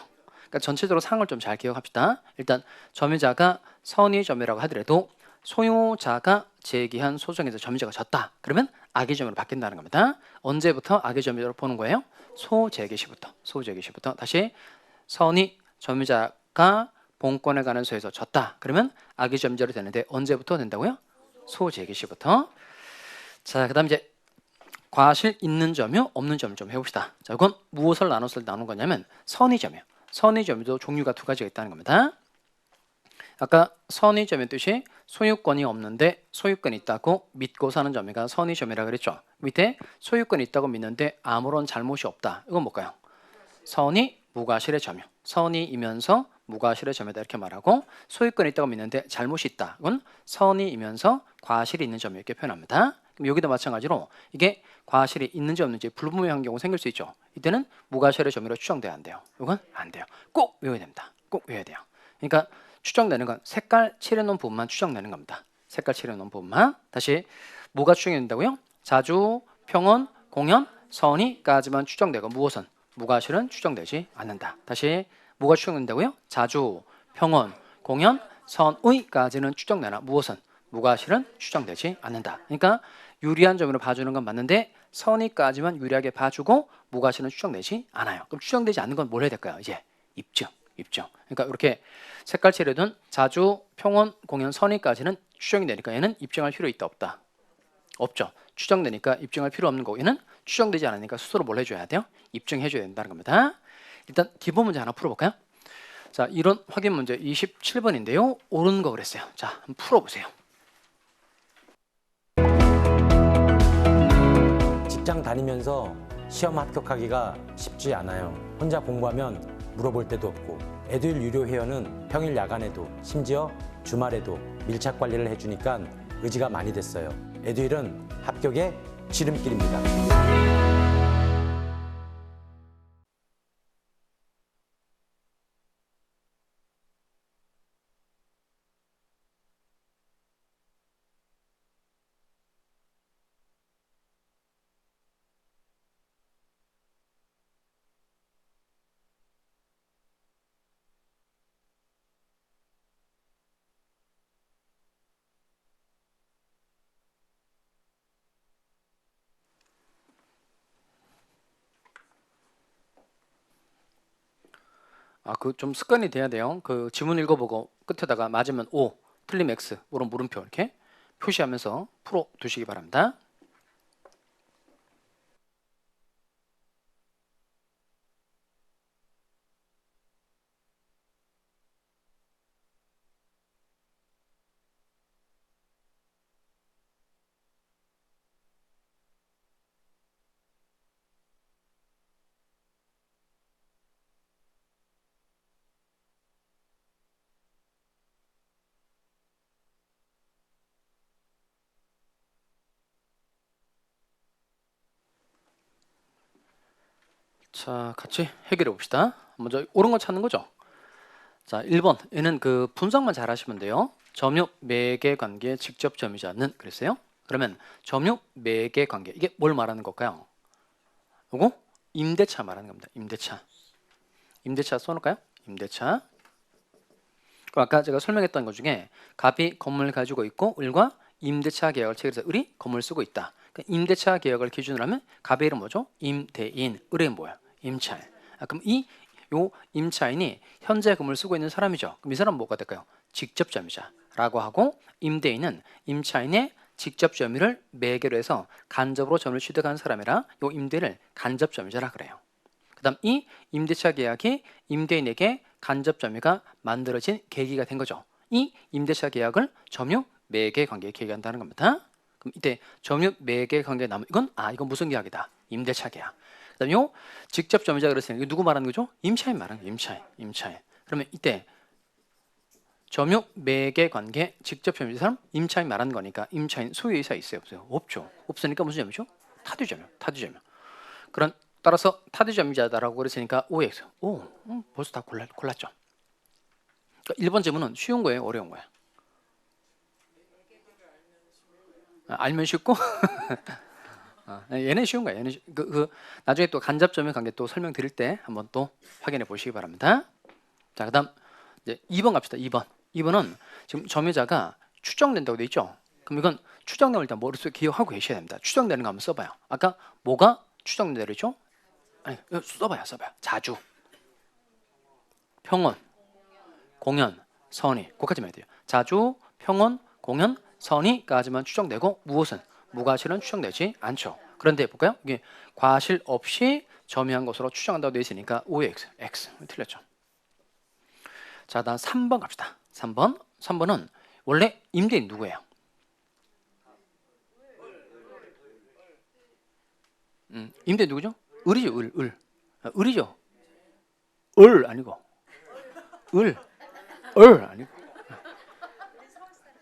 그러니까 전체적으로 상을 좀 잘 기억합시다. 일단 점유자가 선의 점유라고 하더라도 소유자가 제기한 소송에서 점유자가 졌다. 그러면 악의 점유로 바뀐다는 겁니다. 언제부터 악의 점유자로 보는 거예요? 소재기 시부터. 소재기 시부터. 다시 선의 점유자가 본권에 관한 소에서 졌다. 그러면 악의 점유자로 되는데 언제부터 된다고요? 소재기 시부터. 자, 그다음 이제 과실 있는 점유, 없는 점유 좀 해봅시다. 자, 이건 무엇을 나눠서 나눈 거냐면 선의 점유. 선의 점유도 종류가 두 가지가 있다는 겁니다. 아까 선의 점유 뜻이 소유권이 없는데 소유권이 있다고 믿고 사는 점유가 선의 점유라고 그랬죠. 밑에 소유권이 있다고 믿는데 아무런 잘못이 없다. 이건 뭘까요? 선의 무과실의 점유. 선의이면서 무과실의 점유다 이렇게 말하고 소유권이 있다고 믿는데 잘못이 있다. 이건 선의이면서 과실이 있는 점유 이렇게 표현합니다. 그럼 여기도 마찬가지로 이게 과실이 있는지 없는지 불분명한 경우 생길 수 있죠. 이때는 무과실의 점유로 추정돼야 안 돼요. 이건 안 돼요. 꼭 외워야 됩니다. 꼭 외워야 돼요. 그러니까 추정되는 건 색깔 칠해놓은 부분만 추정되는 겁니다. 색깔 칠해놓은 부분만. 다시 뭐가 추정이 된다고요? 자주, 평온, 공연, 선의까지만 추정되고 무엇은? 무과실은 추정되지 않는다. 다시 뭐가 추정된다고요? 자주, 평온, 공연, 선의까지는 추정되나 무엇은? 무과실은 추정되지 않는다. 그러니까 유리한 점으로 봐주는 건 맞는데 선의까지만 유리하게 봐주고 무과실은 추정되지 않아요. 그럼 추정되지 않는 건 뭘 해야 될까요? 이제 입증. 그러니까 이렇게 색깔 칠해둔 자주, 평온, 공연, 선의까지는 추정이 되니까 얘는 입증할 필요 있다 없다? 없죠. 추정되니까 입증할 필요 없는 거고 얘는 추정되지 않으니까 스스로 뭘 해줘야 돼요? 입증해줘야 된다는 겁니다. 일단 기본 문제 하나 풀어볼까요? 자, 이런 확인 문제 27번인데요. 옳은 거 그랬어요. 자, 한번 풀어보세요. 직장 다니면서 시험 합격하기가 쉽지 않아요. 혼자 공부하면 물어볼 데도 없고 에듀윌 유료 회원은 평일 야간에도 심지어 주말에도 밀착 관리를 해주니까 의지가 많이 됐어요. 에듀윌은 합격의 지름길입니다. 그 좀 습관이 돼야 돼요. 그 지문 읽어보고 끝에다가 맞으면 O, 틀림 X, 이런 물음표 이렇게 표시하면서 풀어 두시기 바랍니다. 자, 같이 해결해 봅시다. 먼저 옳은 거 찾는 거죠. 자, 1번. 얘는 그 분석만 잘 하시면 돼요. 점유 매개 관계 직접 점유자는 그랬어요. 그러면 점유 매개 관계 이게 뭘 말하는 걸까요? 요거 임대차 말하는 겁니다. 임대차 써놓을까요? 임대차. 그럼 아까 제가 설명했던 것 중에 갑이 건물 가지고 있고 을과 임대차 계약을 체결해서 을이 건물 쓰고 있다. 그러니까 임대차 계약을 기준으로 하면 갑의 이름 뭐죠? 임대인. 을의 뭐야? 임차인. 그럼 요 임차인이 현재 건물 쓰고 있는 사람이죠. 그럼 이 사람은 뭐가 될까요? 직접 점유자라고 하고 임대인은 임차인의 직접 점유를 매개로 해서 간접으로 점유를 취득한 사람이라 요 임대인을 간접 점유자라 그래요. 그다음 이 임대차 계약이 임대인에게 간접 점유가 만들어진 계기가 된 거죠. 이 임대차 계약을 점유 매개 관계에 계기한다는 겁니다. 그럼 이때 점유 매개 관계 남은 이건 이건 무슨 계약이다? 임대차 계약. 그다음 요 직접 점유자 그랬으니까 이거 누구 말하는 거죠? 임차인 말하는 거예요. 임차인. 그러면 이때 점유 매개 관계 직접 점유자 사람 임차인 말하는 거니까 임차인 소유이사 있어요, 없어요? 없죠. 없으니까 무슨 점유죠? 타주점유. 그런 따라서 타주점유자다라고 그랬으니까 OX. 벌써 다 골랐죠. 그러니까 1번 질문은 쉬운 거예요, 어려운 거예요? 알면 쉽고 얘는 쉬운 거예요. 얘는 나중에 또 간접점의 관계 또 설명드릴 때 한번 또 확인해 보시기 바랍니다. 자, 그다음 이제 2번 갑시다. 2번은 지금 점유자가 추정된다고 돼 있죠. 그럼 이건 추정됨을 일단 머릿속에 기억하고 계셔야 됩니다. 추정되는 거 한번 써봐요. 아까 뭐가 추정된다 그랬죠? 아니, 써봐요. 자주, 평온, 공연, 선의. 그거까지만 해야 돼요. 자주, 평온, 공연, 선의까지만 추정되고 무엇은 무과실은 추정되지 않죠. 그런데 볼까요? 이게 과실 없이 점유한 것으로 추정한다고 되어 있으니까 OX, X 틀렸죠. 자, 다음 3번 갑시다. 3번은 원래 임대인 누구예요? 임대인 누구죠? 을이죠. 을이죠. 을 아니고 을 아니고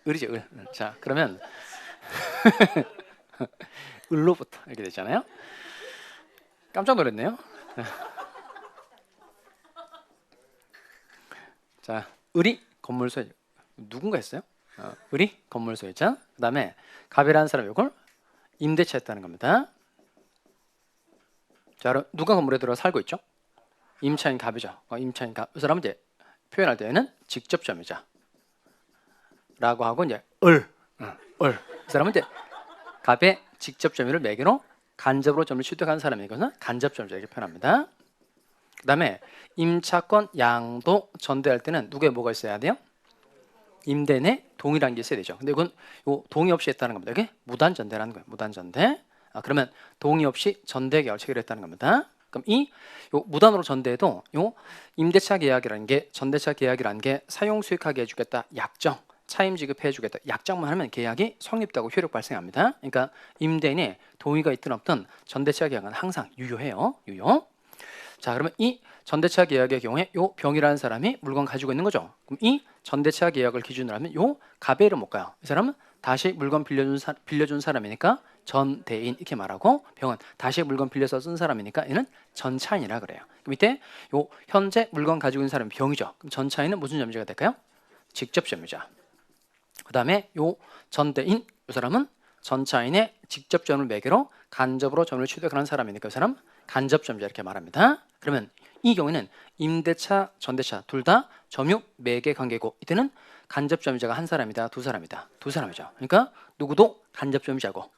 을이죠. 을. 자, 그러면 을로부터 이렇게 되잖아요. 깜짝 놀랐네요. 자, 을이 건물 소유. 누군가 했어요? 을이 건물 소유자. 그다음에 갑이라는 사람이 이걸 임대차 했다는 겁니다. 자, 그럼 누가 건물에 들어 살고 있죠? 임차인 갑이죠. 임차인 갑. 이 사람은 이제 표현할 때에는 직접 점유자라고 하고 이제 이 사람은 이제 갑의 직접 점유를 매개로 간접으로 점유를 취득한 사람이 이것은 간접 점유자 이렇게 표현합니다. 그다음에 임차권 양도 전대할 때는 누구의 뭐가 있어야 돼요? 임대인의 동의라는 게 있어야 되죠. 근데 이건 요 동의 없이 했다는 겁니다. 이게 무단 전대라는 거예요. 무단 전대. 그러면 동의 없이 전대 계약을 체결했다는 겁니다. 그럼 이 요 무단으로 전대해도 요 임대차 계약이라는 게 전대차 계약이라는 게 사용 수익하게 해주겠다 약정, 차임 지급해주겠다 약정만 하면 계약이 성립되고 효력 발생합니다. 그러니까 임대인의 동의가 있든 없든 전대차 계약은 항상 유효해요. 유효. 자, 그러면 이 전대차 계약의 경우에 요 병이라는 사람이 물건 가지고 있는 거죠. 그럼 이 전대차 계약을 기준으로 하면 요 갑의 이름 못 가요. 이 사람은 다시 물건 빌려준 사람이니까 전대인 이렇게 말하고 병은 다시 물건 빌려서 쓴 사람이니까 얘는 전차인이라 그래요. 밑에 요 현재 물건 가지고 있는 사람이 병이죠. 그럼 전차인은 무슨 점유자가 될까요? 직접 점유자. 그다음에 요 전대인 이 사람은 전차인의 직접 점유를 매개로 간접으로 점유를 취득하는 사람이니까 이 사람 간접 점유자 이렇게 말합니다. 그러면 이 경우에는 임대차, 전대차 둘 다 점유 매개 관계고 이때는 간접 점유자가 한 사람이다, 두 사람이다, 두 사람이죠. 그러니까 누구도 간접 점유자고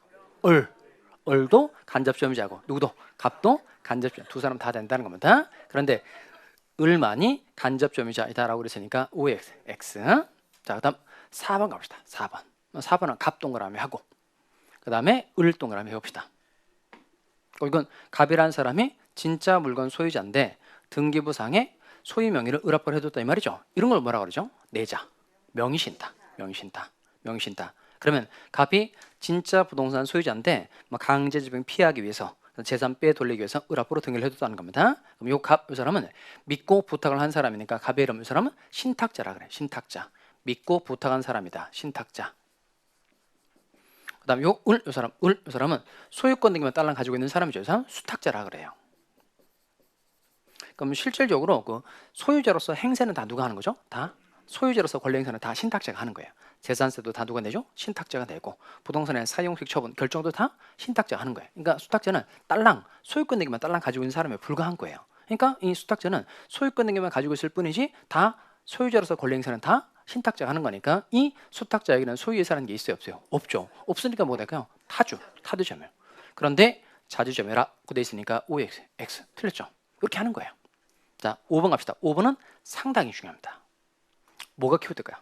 을도 간접 점유자고 누구도 갑도 간접 점유자 두 사람 다 된다는 겁니다. 그런데 을만이 간접 점유자이다라고 그랬으니까 OX, X. 자, 그다음 4번 가봅시다. 4번은 갑 동그라미 하고 그 다음에 을 동그라미 해봅시다. 이건 갑이라는 사람이 진짜 물건 소유자인데 등기부상에 소유 명의를 을합벌 해뒀다 이 말이죠. 이런 걸 뭐라 그러죠? 내자, 명의신탁. 그러면 갑이 진짜 부동산 소유자인데 강제집행 피하기 위해서 재산 빼돌리기 위해서 을합벌로 등기를 해뒀다는 겁니다. 그럼 요 갑, 이 사람은 믿고 부탁을 한 사람이니까 갑의 이름 이 사람은 신탁자라 그래. 신탁자. 믿고 부탁한 사람이다. 신탁자. 그다음 요 이 사람은 소유권 등기만 딸랑 가지고 있는 사람이죠. 이 사람 수탁자라 그래요. 그럼 실질적으로 그 소유자로서 행세는 다 누가 하는 거죠? 다 소유자로서 권리 행사는 다 신탁자가 하는 거예요. 재산세도 다 누가 내죠? 신탁자가 내고 부동산의 사용수익 처분 결정도 다 신탁자가 하는 거예요. 그러니까 수탁자는 딸랑 소유권 등기만 딸랑 가지고 있는 사람에 불과한 거예요. 그러니까 이 수탁자는 소유권 등기만 가지고 있을 뿐이지 다 소유자로서 권리 행사는 다 신탁자가 하는 거니까 이 수탁자에게는 소유예사라는 게 있어요, 없어요? 없죠. 없으니까 뭐가 될까요? 타주점유. 그런데 자주점유라고 돼 있으니까 OX, X 틀렸죠. 이렇게 하는 거예요. 자, 5번 갑시다. 5번은 상당히 중요합니다. 뭐가 키워드일까요?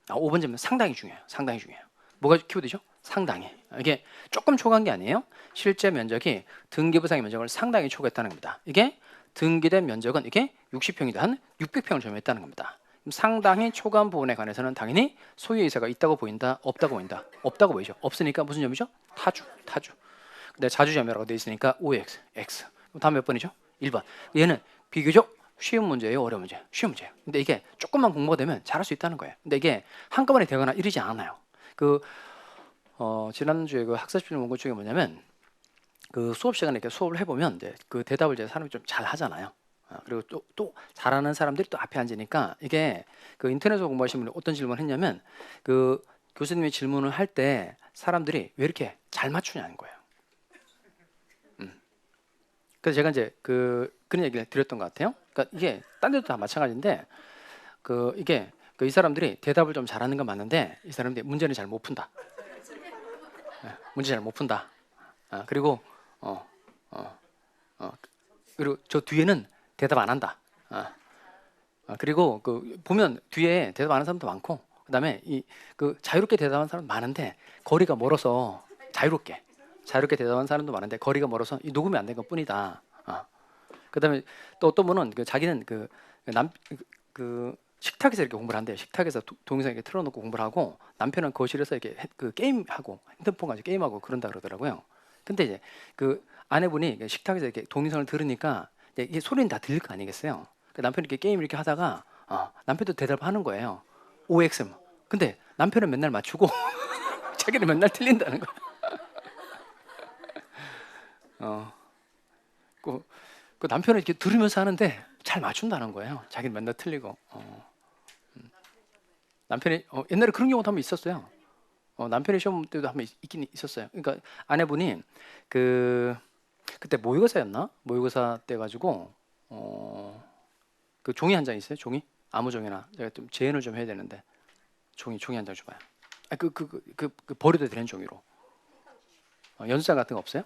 5번 질문 상당히 중요해요. 상당히 중요해요. 뭐가 키워드죠? 상당히. 이게 조금 초과한 게 아니에요. 실제 면적이 등기부상의 면적을 상당히 초과했다는 겁니다. 이게 등기된 면적은 이게 60평이다 한 600평을 점유했다는 겁니다. 상당히 초과한 부분에 관해서는 당연히 소유이사가 있다고 보인다, 없다고 보인다. 없다고 보이죠. 없으니까 무슨 점이죠? 타주. 근데 자주점유라고 되어 있으니까 OX, X. 다음 몇 번이죠? 1번. 얘는 비교적 쉬운 문제예요, 어려운 문제예요? 쉬운 문제예요. 근데 이게 조금만 공부가 되면 잘할 수 있다는 거예요. 근데 이게 한꺼번에 되거나 이러지 않아요. 지난주에 그 학습집중 원고 중에 뭐냐면 그 수업 시간에 이렇게 수업을 해보면 이제 그 대답을 이제 사람이 좀 잘 하잖아요. 그리고 또 잘하는 사람들이 또 앞에 앉으니까 이게 그 인터넷으로 공부하시는 분이 어떤 질문을 했냐면 그 교수님이 질문을 할 때 사람들이 왜 이렇게 잘 맞추냐는 거예요. 그래서 제가 이제 그런 얘기를 드렸던 것 같아요. 그러니까 이게 딴 데도 다 마찬가지인데 이게 이 사람들이 대답을 좀 잘하는 건 맞는데 이 사람들이 문제는 잘 못 푼다. 문제 잘 못 푼다. 그리고 그리고 저 뒤에는 대답 안 한다. 그리고 보면 뒤에 대답 안 하는 사람도 많고 그다음에 자유롭게 대답하는 사람 많은데 거리가 멀어서 자유롭게 대답하는 사람도 많은데 거리가 멀어서 이 녹음이 안 된 것뿐이다. 그다음에 또 어떤 분은 자기는 식탁에서 이렇게 공부를 한대요. 식탁에서 동영상 이렇게 틀어놓고 공부를 하고 남편은 거실에서 이렇게 게임하고 핸드폰 가지고 게임하고 그런다 그러더라고요. 근데 이제 아내분이 식탁에서 이렇게 동영상을 들으니까 이게 소리는 다 들릴 거 아니겠어요? 남편이 이렇게 게임 이렇게 하다가 남편도 대답하는 거예요. OX. 근데 남편은 맨날 맞추고 자기는 맨날 틀린다는 거야. 그 남편은 이렇게 들으면서 하는데 잘 맞춘다는 거예요. 자기는 맨날 틀리고. 남편이 옛날에 그런 경우도 한번 있었어요. 남편이 시험 때도 한번 있긴 있었어요. 그러니까 아내분이 그때 모의고사였나? 모의고사 때 가지고 그 종이 한 장 있어요? 종이? 아무 종이나 제가 좀 재연을 좀 해야 되는데 종이 한 장 줘봐요. 버려도 되는 종이로. 연습장 같은 거 없어요?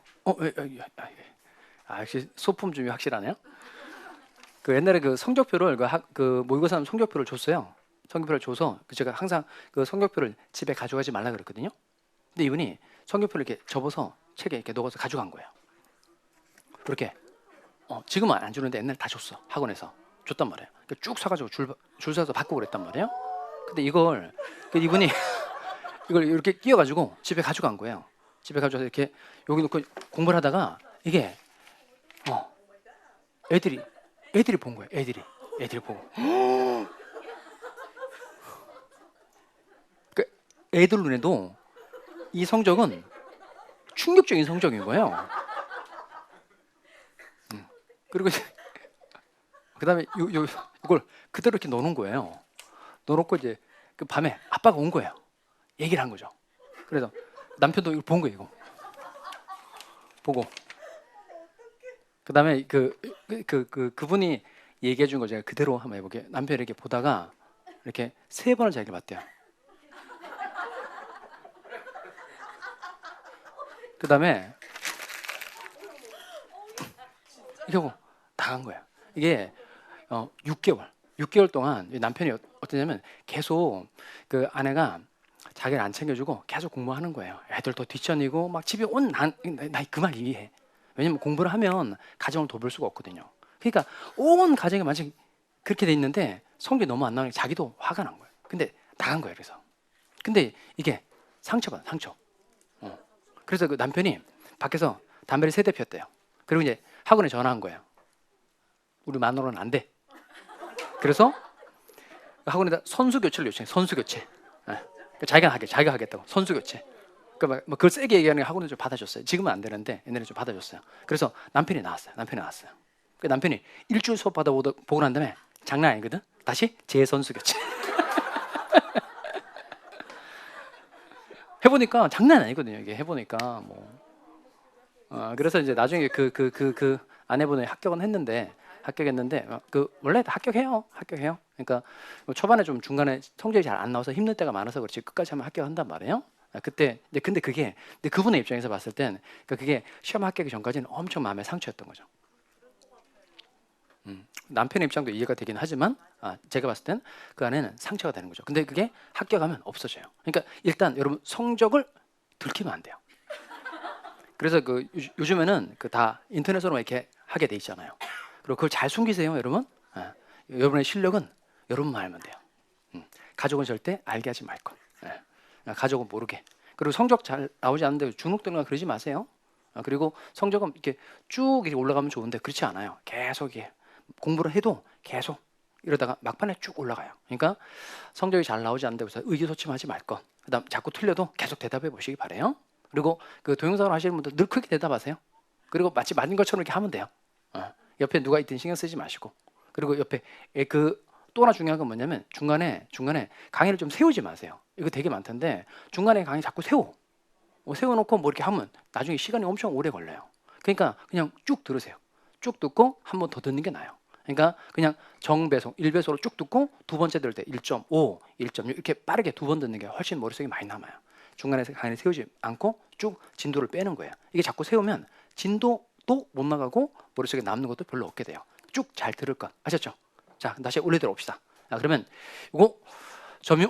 역시 소품 준비 확실하네요. 옛날에 성적표를 모의고사 성적표를 줬어요. 성적표를 줘서 제가 항상 성적표를 집에 가져가지 말라 그랬거든요. 근데 이분이 성적표를 이렇게 접어서 책에 이렇게 넣어서 가져간 거예요. 그렇게 지금은 안 주는데 옛날에 다 줬어. 학원에서 줬단 말이에요. 쭉 사가지고 줄 서서 받고 그랬단 말이에요. 근데 이분이 이걸 이렇게 끼워가지고 집에 가져간 거예요. 집에 가져서 이렇게 여기 놓고 공부를 하다가 이게 애들이 본 거예요. 애들이 보고. 애들 눈에도 이 성적은 충격적인 성적인 거예요. 그리고 그다음에 이걸 그대로 이렇게 넣어놓은 거예요. 넣어놓고 이제 밤에 아빠가 온 거예요. 얘기를 한 거죠. 그래서 남편도 이걸 본 거예요. 이거 보고 그다음에 그분이 얘기해 준 거 제가 그대로 한번 해볼게요. 남편이 이렇게 보다가 이렇게 3번을 자기가 봤대요. 그다음에 이거 보고 나간 거예요. 이게 6개월 동안 남편이 어떠냐면 계속 아내가 자기를 안 챙겨주고 계속 공부하는 거예요. 애들 더 뒤처니고 막 집에 온 나 그 말 이해해. 왜냐면 공부를 하면 가정을 돌볼 수가 없거든요. 그러니까 온 가정이 만약 그렇게 돼 있는데 성적이 너무 안 나오니까 자기도 화가 난 거예요. 근데 나간 거예요. 그래서 근데 이게 상처받아 상처. 그래서 남편이 밖에서 담배를 3대 피웠대요. 그리고 이제 학원에 전화한 거예요. 우리 마누라는 안 돼. 그래서 학원에다 선수 교체를 요청해. 선수 교체. 자기가 하겠다고 선수 교체. 그걸 세게 얘기하는 게 학원에 좀 받아줬어요. 지금은 안 되는데 옛날에 좀 받아줬어요. 그래서 남편이 나왔어요. 남편이 일주일 수업 보고 난 다음에 장난 아니거든. 다시 재선수 교체. 해보니까 장난 아니거든요. 이게 해보니까 그래서 이제 나중에 그 아내분이 합격했는데 원래 다 합격해요. 그러니까 초반에 좀 중간에 성적이 잘 안 나와서 힘들 때가 많아서 그렇지 끝까지 하면 합격한단 말이에요. 근데 그분의 입장에서 봤을 땐 그게 시험 합격하기 전까지는 엄청 마음의 상처였던 거죠. 남편의 입장도 이해가 되긴 하지만 제가 봤을 땐 그 안에는 상처가 되는 거죠. 근데 그게 합격하면 없어져요. 그러니까 일단 여러분 성적을 들키면 안 돼요. 그래서 요즘에는 다 인터넷으로 이렇게 하게 돼 있잖아요. 그리고 그걸 잘 숨기세요, 여러분. 여러분의 실력은 여러분만 알면 돼요. 가족은 절대 알게 하지 말 것. 가족은 모르게. 그리고 성적 잘 나오지 않는데 주눅들거나 그러지 마세요. 그리고 성적은 이렇게 쭉 이렇게 올라가면 좋은데 그렇지 않아요. 계속 이게 공부를 해도 계속 이러다가 막판에 쭉 올라가요. 그러니까 성적이 잘 나오지 않는다고 해서 의기소침하지 말 것. 그다음 자꾸 틀려도 계속 대답해 보시기 바래요. 그리고 동영상을 하시는 분들 늘 크게 대답하세요. 그리고 마치 맞은 것처럼 이렇게 하면 돼요. 옆에 누가 있든 신경 쓰지 마시고, 그리고 옆에 그 또 하나 중요한 건 뭐냐면 중간에 강의를 좀 세우지 마세요. 이거 되게 많던데 중간에 강의 자꾸 세워놓고 뭐 이렇게 하면 나중에 시간이 엄청 오래 걸려요. 그러니까 그냥 쭉 들으세요. 쭉 듣고 한 번 더 듣는 게 나아요. 그러니까 그냥 정배속 1배속으로 쭉 듣고 두 번째 들을 때 1.5, 1.6 이렇게 빠르게 두 번 듣는 게 훨씬 머릿속에 많이 남아요. 중간에 강의를 세우지 않고 쭉 진도를 빼는 거예요. 이게 자꾸 세우면 진도도 못 나가고 머릿속에 남는 것도 별로 없게 돼요. 쭉 잘 들을 것 아셨죠? 자, 다시 올려들어 봅시다. 자, 그러면 이거 점유에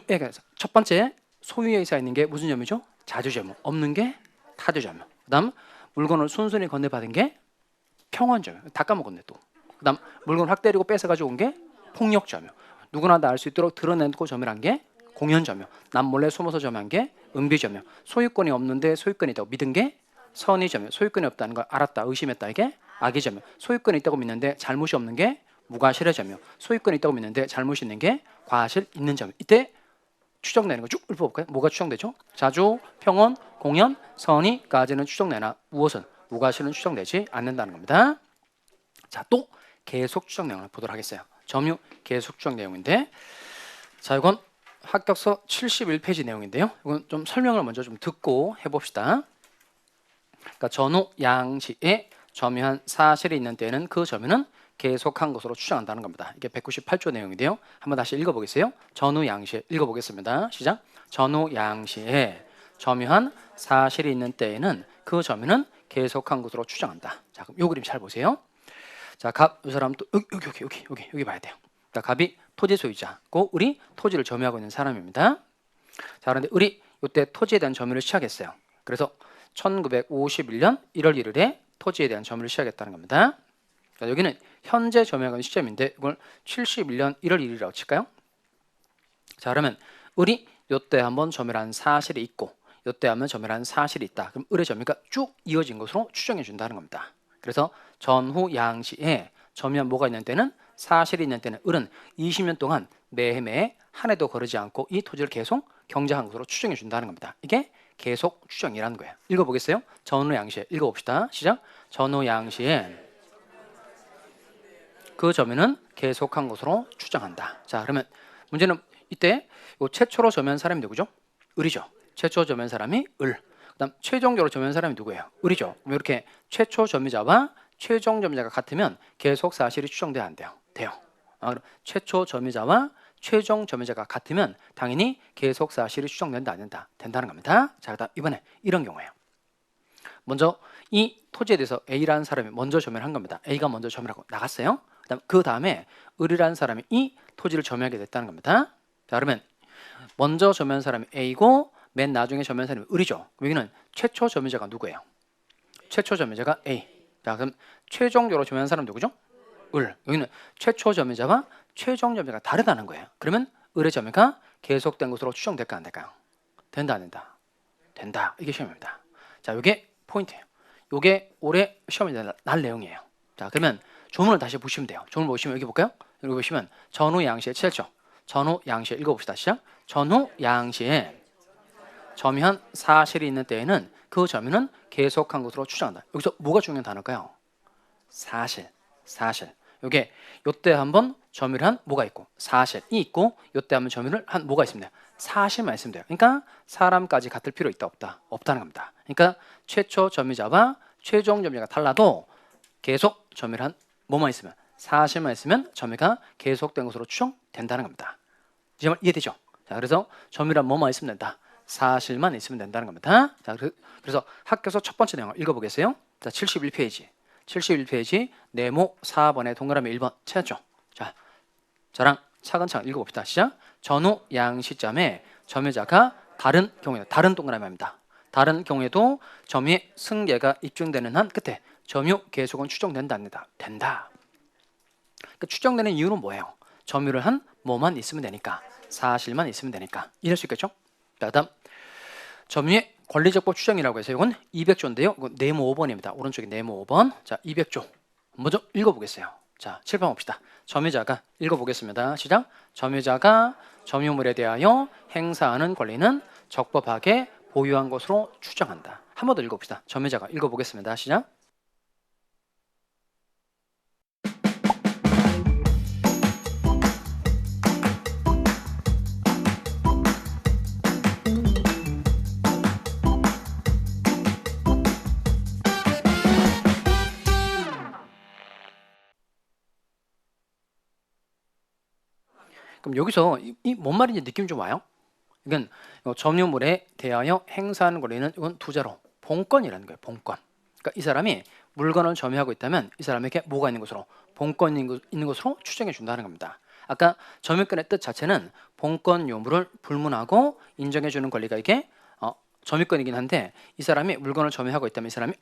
첫 번째 소유의 의사 있는 게 무슨 점유죠? 자주점유. 없는 게 타주점유. 그다음 물건을 순순히 건네받은 게 평원점유. 다 까먹었네 또. 그다음 물건 확 때리고 뺏어가지고 온 게 폭력점유. 누구나 다 알 수 있도록 드러내고 점유한 게 공연점유. 남 몰래 숨어서 점유한 게 은비점유. 소유권이 없는데 소유권이 있다고 믿은 게 선의점유. 소유권이 없다는 걸 알았다, 의심했다, 이게 악의점유. 소유권이 있다고 믿는데 잘못이 없는 게 무과실의점유. 소유권이 있다고 믿는데 잘못이 있는 게 과실 있는 점유. 이때 추정되는 거 쭉 읊어볼까요? 뭐가 추정되죠? 자주, 평온, 공연, 선의까지는 추정되나 무엇은 무과실은 추정되지 않는다는 겁니다. 자, 또 계속 추정 내용을 보도록 하겠어요. 점유 계속 추정 내용인데, 자, 이건 합격서 71페이지 내용인데요. 이건 좀 설명을 먼저 좀 듣고 해봅시다. 그러니까 전후 양시에 점유한 사실이 있는 때에는 그 점유는 계속한 것으로 추정한다는 겁니다. 이게 198조 내용인데요. 한번 다시 읽어보겠어요. 전후 양시에 읽어보겠습니다. 시작. 전후 양시에 점유한 사실이 있는 때에는 그 점유는 계속한 것으로 추정한다. 자, 그럼 요 그림 잘 보세요. 자, 갑, 이 사람 또 여기 봐야 돼요. 자, 갑이 토지 소유자고 을이 토지를 점유하고 있는 사람입니다. 자, 그런데 을이 이때 토지에 대한 점유를 시작했어요. 그래서 1951년 1월 1일에 토지에 대한 점유를 시작했다는 겁니다. 자, 여기는 현재 점유하고 있는 시점인데 이걸 71년 1월 1일이라고 칠까요? 자, 그러면 을이 이때 한번 점유를 한 사실이 있고 이때 한번 점유를 한 사실이 있다. 그럼 을의 점유가 쭉 이어진 것으로 추정해 준다는 겁니다. 그래서 전후 양시에 점유한 뭐가 있는 때는 사실이 있는 때는 을은 20년 동안 매해 한 해도 거르지 않고 이 토지를 계속 경작한 것으로 추정해 준다는 겁니다. 이게 계속 추정이라는 거예요. 읽어보겠어요? 전후 양시에 읽어봅시다. 시작. 전후 양시에 그 점유는 계속한 것으로 추정한다. 자, 그러면 문제는 이때 요 최초로 점유한 사람이 누구죠? 을이죠. 최초 점유한 사람이 을. 그다음 최종적으로 점유한 사람이 누구예요? 을이죠. 그럼 이렇게 최초 점유자와 최종 점유자가 같으면 계속 사실이 추정돼야 안 돼요? 돼요. 그럼 최초 점유자와 최종 점유자가 같으면 당연히 계속 사실이 추정된다 안 된다? 된다는 겁니다. 자, 그다음 이번에 이런 경우예요. 먼저 이 토지에 대해서 A라는 사람이 먼저 점유를 한 겁니다. A가 먼저 점유를 하고 나갔어요. 그 다음에 을이라는 사람이 이 토지를 점유하게 됐다는 겁니다. 자, 그러면 먼저 점유한 사람이 A고 맨 나중에 점유한 사람이 을이죠. 그럼 여기는 최초 점유자가 누구예요? 최초 점유자가 A. 자, 그럼 최종적으로 점유한 사람 누구죠? 을. 여기는 최초 점유자와 최종 점유자가 다르다는 거예요. 그러면 을의 점유가 계속된 것으로 추정될까 안 될까요? 된다 안 된다? 된다. 이게 시험입니다. 자, 이게 포인트예요. 이게 올해 시험에 날 내용이에요. 자, 그러면 조문을 다시 보시면 돼요. 조문을 보시면 여기 볼까요? 여기 보시면 전후 양시에 칠죠. 전후 양시에 읽어봅시다. 시작. 전후 양시에 점유한 사실이 있는 때에는 그 점유는 계속한 것으로 추정한다. 여기서 뭐가 중요한 단어일까요? 사실. 이게 요때 한번 점유를 한 뭐가 있고 사실이 있고 요때 한번 점유를 한 뭐가 있습니다. 사실만 있으면 돼요. 그러니까 사람까지 같을 필요 있다 없다? 없다는 겁니다. 그러니까 최초 점유자와 최종 점유자가 달라도 계속 점유를 한 뭐만 있으면 사실만 있으면 점유가 계속된 것으로 추정된다는 겁니다. 이제 이해되죠? 자, 그래서 점유란 뭐만 있으면 된다. 사실만 있으면 된다는 겁니다. 자, 그래서 학교서 첫 번째 내용을 읽어보겠어요. 자, 71페이지 네모 4번에 동그라미 1번 찾았죠? 자, 저랑 차근차근 읽어봅시다. 시작. 전후 양시점에 점유자가 다른 경우에 다른 동그라미입니다. 다른 경우에도 점유의 승계가 입증되는 한 끝에 점유 계속은 추정된다 안 된다? 된다. 그러니까 추정되는 이유는 뭐예요? 점유를 한 뭐만 있으면 되니까, 사실만 있으면 되니까. 이럴 수 있겠죠? 자, 다음 점유의 권리적법 추정이라고 해서 이건 200조인데요. 이건 네모 5번입니다. 오른쪽에 네모 5번. 자, 200조. 먼저 읽어보겠어요. 자, 칠판 봅시다. 점유자가 읽어보겠습니다. 시작. 점유자가 점유물에 대하여 행사하는 권리는 적법하게 보유한 것으로 추정한다. 한 번 더 읽어봅시다. 점유자가 읽어보겠습니다. 시작. 그럼 여기서 이 뭔 말인지 느낌 좀 와요? 이건 점유물에 대하여 행사하는 권리는 이건 두자로 본권이라는 거예요. 본권. 그러니까 이 사람이 물건을 점유하고 있다면 이 사람에게 뭐가 있는 것으로 본권이 있는 것으로 추정해 준다는 겁니다. 아까 점유권의 뜻 자체는 본권 요물을 불문하고 인정해 주는 권리가 이게 점유권이긴 한데 이 사람이 물건을 점유하고 있다면 이 사람이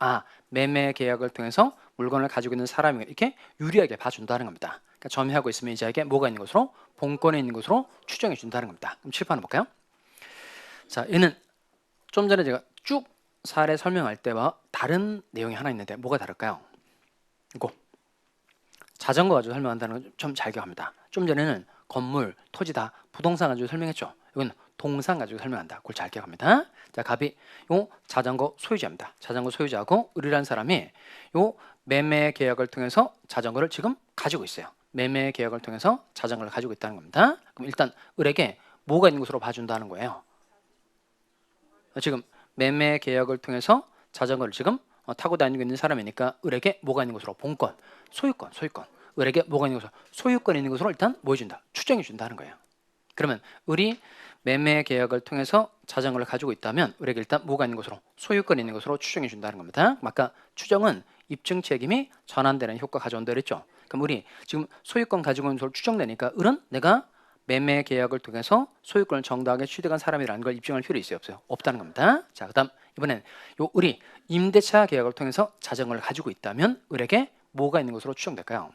매매 계약을 통해서 물건을 가지고 있는 사람이 이렇게 유리하게 봐준다는 겁니다. 그러니까 점유하고 있으면 이 자에게 뭐가 있는 것으로 본권이 있는 것으로 추정해 준다는 겁니다. 그럼 칠판을 볼까요? 자, 얘는 좀 전에 제가 쭉 사례 설명할 때와 다른 내용이 하나 있는데 뭐가 다를까요? 이거 자전거 가지고 설명한다는 건 좀 잘 기억합니다. 좀 전에는 건물, 토지 다 부동산 가지고 설명했죠. 이건 동산 가지고 설명한다. 그걸 잘 기억합니다. 자, 갑이 요 자전거 소유자입니다. 자전거 소유자하고 을이라는 사람이 요 매매 계약을 통해서 자전거를 지금 가지고 있어요. 매매 계약을 통해서 자전거를 가지고 있다는 겁니다. 그럼 일단 을에게 뭐가 있는 것으로 봐준다는 거예요. 지금 매매 계약을 통해서 자전거를 지금 타고 다니고 있는 사람이니까 을에게 뭐가 있는 것으로 본권, 소유권. 을에게 뭐가 있는 것으로 소유권이 있는 것으로 일단 뭐 해준다? 추정해 준다는 거예요. 그러면 을이 매매 계약을 통해서 자전거를 가지고 있다면 을에게 일단 뭐가 있는 것으로 소유권이 있는 것으로 추정해 준다는 겁니다. 아까 추정은 입증 책임이 전환되는 효과 가져온다 그랬죠. 그럼 우리 지금 소유권 가지고 있는 것으로 추정되니까 을은 내가 매매 계약을 통해서 소유권을 정당하게 취득한 사람이라는 걸 입증할 필요 있어요, 없어요? 없다는 겁니다. 자, 그다음 이번엔 요 을이 임대차 계약을 통해서 자전거를 가지고 있다면 을에게 뭐가 있는 것으로 추정될까요?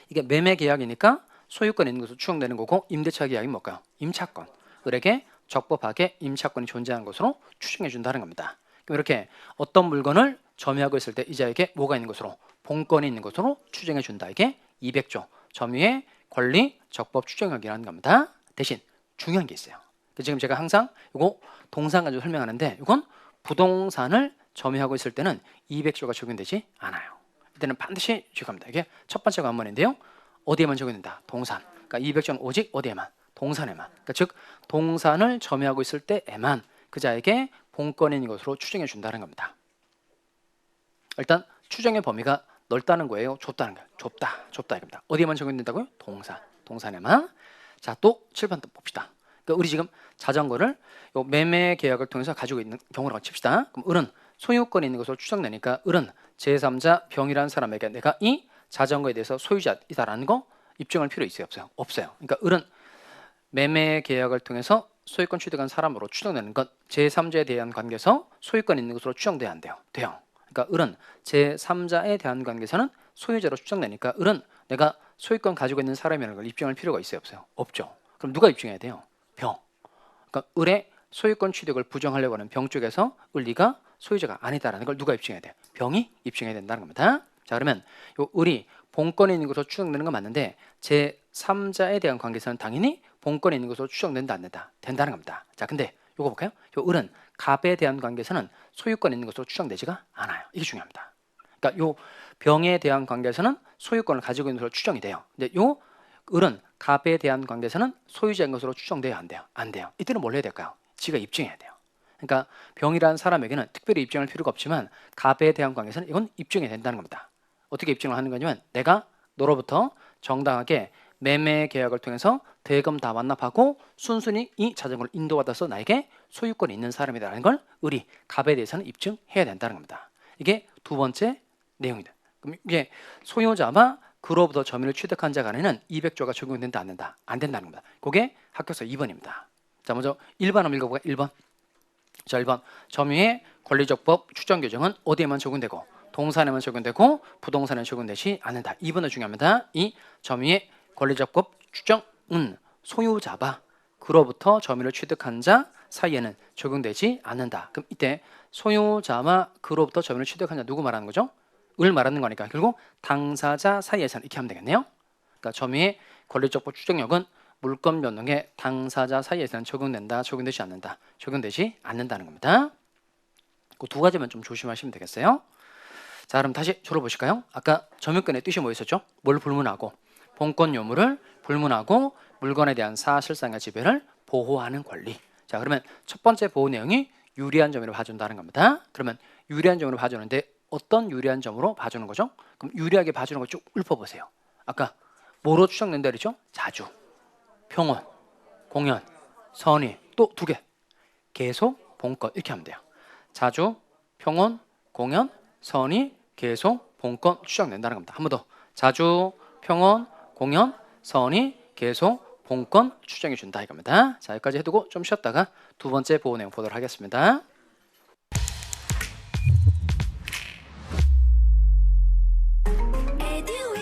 이게 매매 계약이니까 소유권이 있는 것으로 추정되는 거고 임대차 계약이 뭘까요? 임차권. 을에게 적법하게 임차권이 존재하는 것으로 추정해 준다는 겁니다. 그럼 이렇게 어떤 물건을 점유하고 있을 때 이자에게 뭐가 있는 것으로 본권이 있는 것으로 추정해 준다. 이게 200조 점유의 권리 적법 추정력이라는 겁니다. 대신 중요한 게 있어요. 지금 제가 항상 이거 동산 가지고 설명하는데 이건 부동산을 점유하고 있을 때는 200조가 적용되지 않아요. 이때는 반드시 적용합니다. 이게 첫 번째 관문인데요. 어디에만 적용된다? 동산. 그러니까 200조는 오직 어디에만? 동산에만. 그러니까 즉 동산을 점유하고 있을 때에만 그자에게 본권이 있는 것으로 추정해 준다는 겁니다. 일단 추정의 범위가 넓다는 거예요. 좁다는 거예요. 좁다 이겁니다. 어디에만 적용된다고요? 동산에만. 자, 또 칠판 또 봅시다. 그러니까 우리 지금 자전거를 요 매매 계약을 통해서 가지고 있는 경우라고 칩시다. 그럼 을은 소유권이 있는 것으로 추정되니까 을은 제3자 병이라는 사람에게 내가 이 자전거에 대해서 소유자이다라는 거 입증할 필요 있어요, 없어요? 없어요. 그러니까 을은 매매 계약을 통해서 소유권 취득한 사람으로 추정되는 것 제3자에 대한 관계에서 소유권 있는 것으로 추정돼야 안 돼요. 돼요. 그러니까 을은 제3자에 대한 관계에서는 소유자로 추정되니까 을은 내가 소유권 가지고 있는 사람이라는 걸 입증할 필요가 있어요, 없어요? 없죠. 그럼 누가 입증해야 돼요? 병. 그러니까 을의 소유권 취득을 부정하려고 하는 병 쪽에서 을리가 소유자가 아니다라는 걸 누가 입증해야 돼요? 병이 입증해야 된다는 겁니다. 자, 그러면 요 을이 본권이 있는 것으로 추정되는 건 맞는데 제3자에 대한 관계에서는 당연히 본권이 있는 것으로 추정된다 안 된다? 된다는 겁니다. 자, 근데 요거 볼까요? 요 을은 갑에 대한 관계에서는 소유권 있는 것으로 추정되지가 않아요. 이게 중요합니다. 그러니까 요 병에 대한 관계에서는 소유권을 가지고 있는 것으로 추정이 돼요. 근데 요 을은 갑에 대한 관계에서는 소유자인 것으로 추정돼야 안 돼요? 안 돼요. 이때는 뭘 해야 될까요? 지가 입증해야 돼요. 그러니까 병이라는 사람에게는 특별히 입증할 필요가 없지만 갑에 대한 관계에서는 이건 입증해야 된다는 겁니다. 어떻게 입증을 하는 거냐면 내가 너로부터 정당하게 매매 계약을 통해서 대금 다 완납하고 순순히 이 자전거를 인도받아서 나에게 소유권이 있는 사람이라는 걸 을이 갑에 대해서는 입증해야 된다는 겁니다. 이게 두 번째 내용이다. 그럼 이게 소유자와 그로부터 점유를 취득한 자 간에는 200조가 적용된다 안 된다? 안 된다는 겁니다. 그게 합격서 2번입니다. 자, 먼저 1번 한번 읽어볼까요? 1번. 자, 1번 점유의 권리적법 추정 규정은 어디에만 적용되고 동산에만 적용되고 부동산에 적용되지 않는다. 2번은 중요합니다. 이 점유의 권리적법 추정은 소유자와 그로부터 점유를 취득한 자 사이에는 적용되지 않는다. 그럼 이때 소유자와 그로부터 점유를 취득한 자 누구 말하는 거죠? 을 말하는 거니까 결국 당사자 사이에서는 이렇게 하면 되겠네요. 그러니까 점유의 권리적법 추정력은 물권 변동의 당사자 사이에서는 적용된다, 적용되지 않는다, 적용되지 않는다는 겁니다. 그 두 가지만 좀 조심하시면 되겠어요. 자, 그럼 다시 졸어보실까요? 아까 점유권의 뜻이 뭐였었죠? 뭘 불문하고 본권 요물을 불문하고 물건에 대한 사실상의 지배를 보호하는 권리. 자, 그러면 첫 번째 보호 내용이 유리한 점으로 봐준다는 겁니다. 그러면 유리한 점으로 봐주는데 어떤 유리한 점으로 봐주는 거죠? 그럼 유리하게 봐주는 거 쭉 읊어보세요. 아까 뭐로 추정된다 그랬죠? 자주. 평원, 공연, 선의 또 2개. 계속, 본건 이렇게 하면 돼요. 자주, 평원, 공연, 선의, 계속, 본건 추정된다는 겁니다. 한 번 더. 자주, 평원, 공연, 선의, 계속, 본건 추정해 준다 이겁니다. 자, 여기까지 해두고 좀 쉬었다가 2번째 보호 내용 보도록 하겠습니다. 에듀윌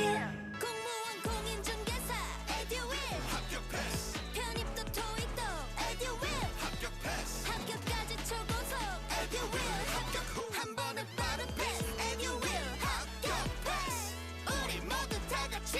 공무원 공인중개사 에듀윌 편입도 토익도 에듀윌 합격까지 초고속 에듀윌 한 번에 빠른 패스 에듀윌 합격 패스 우리 모두 다 같이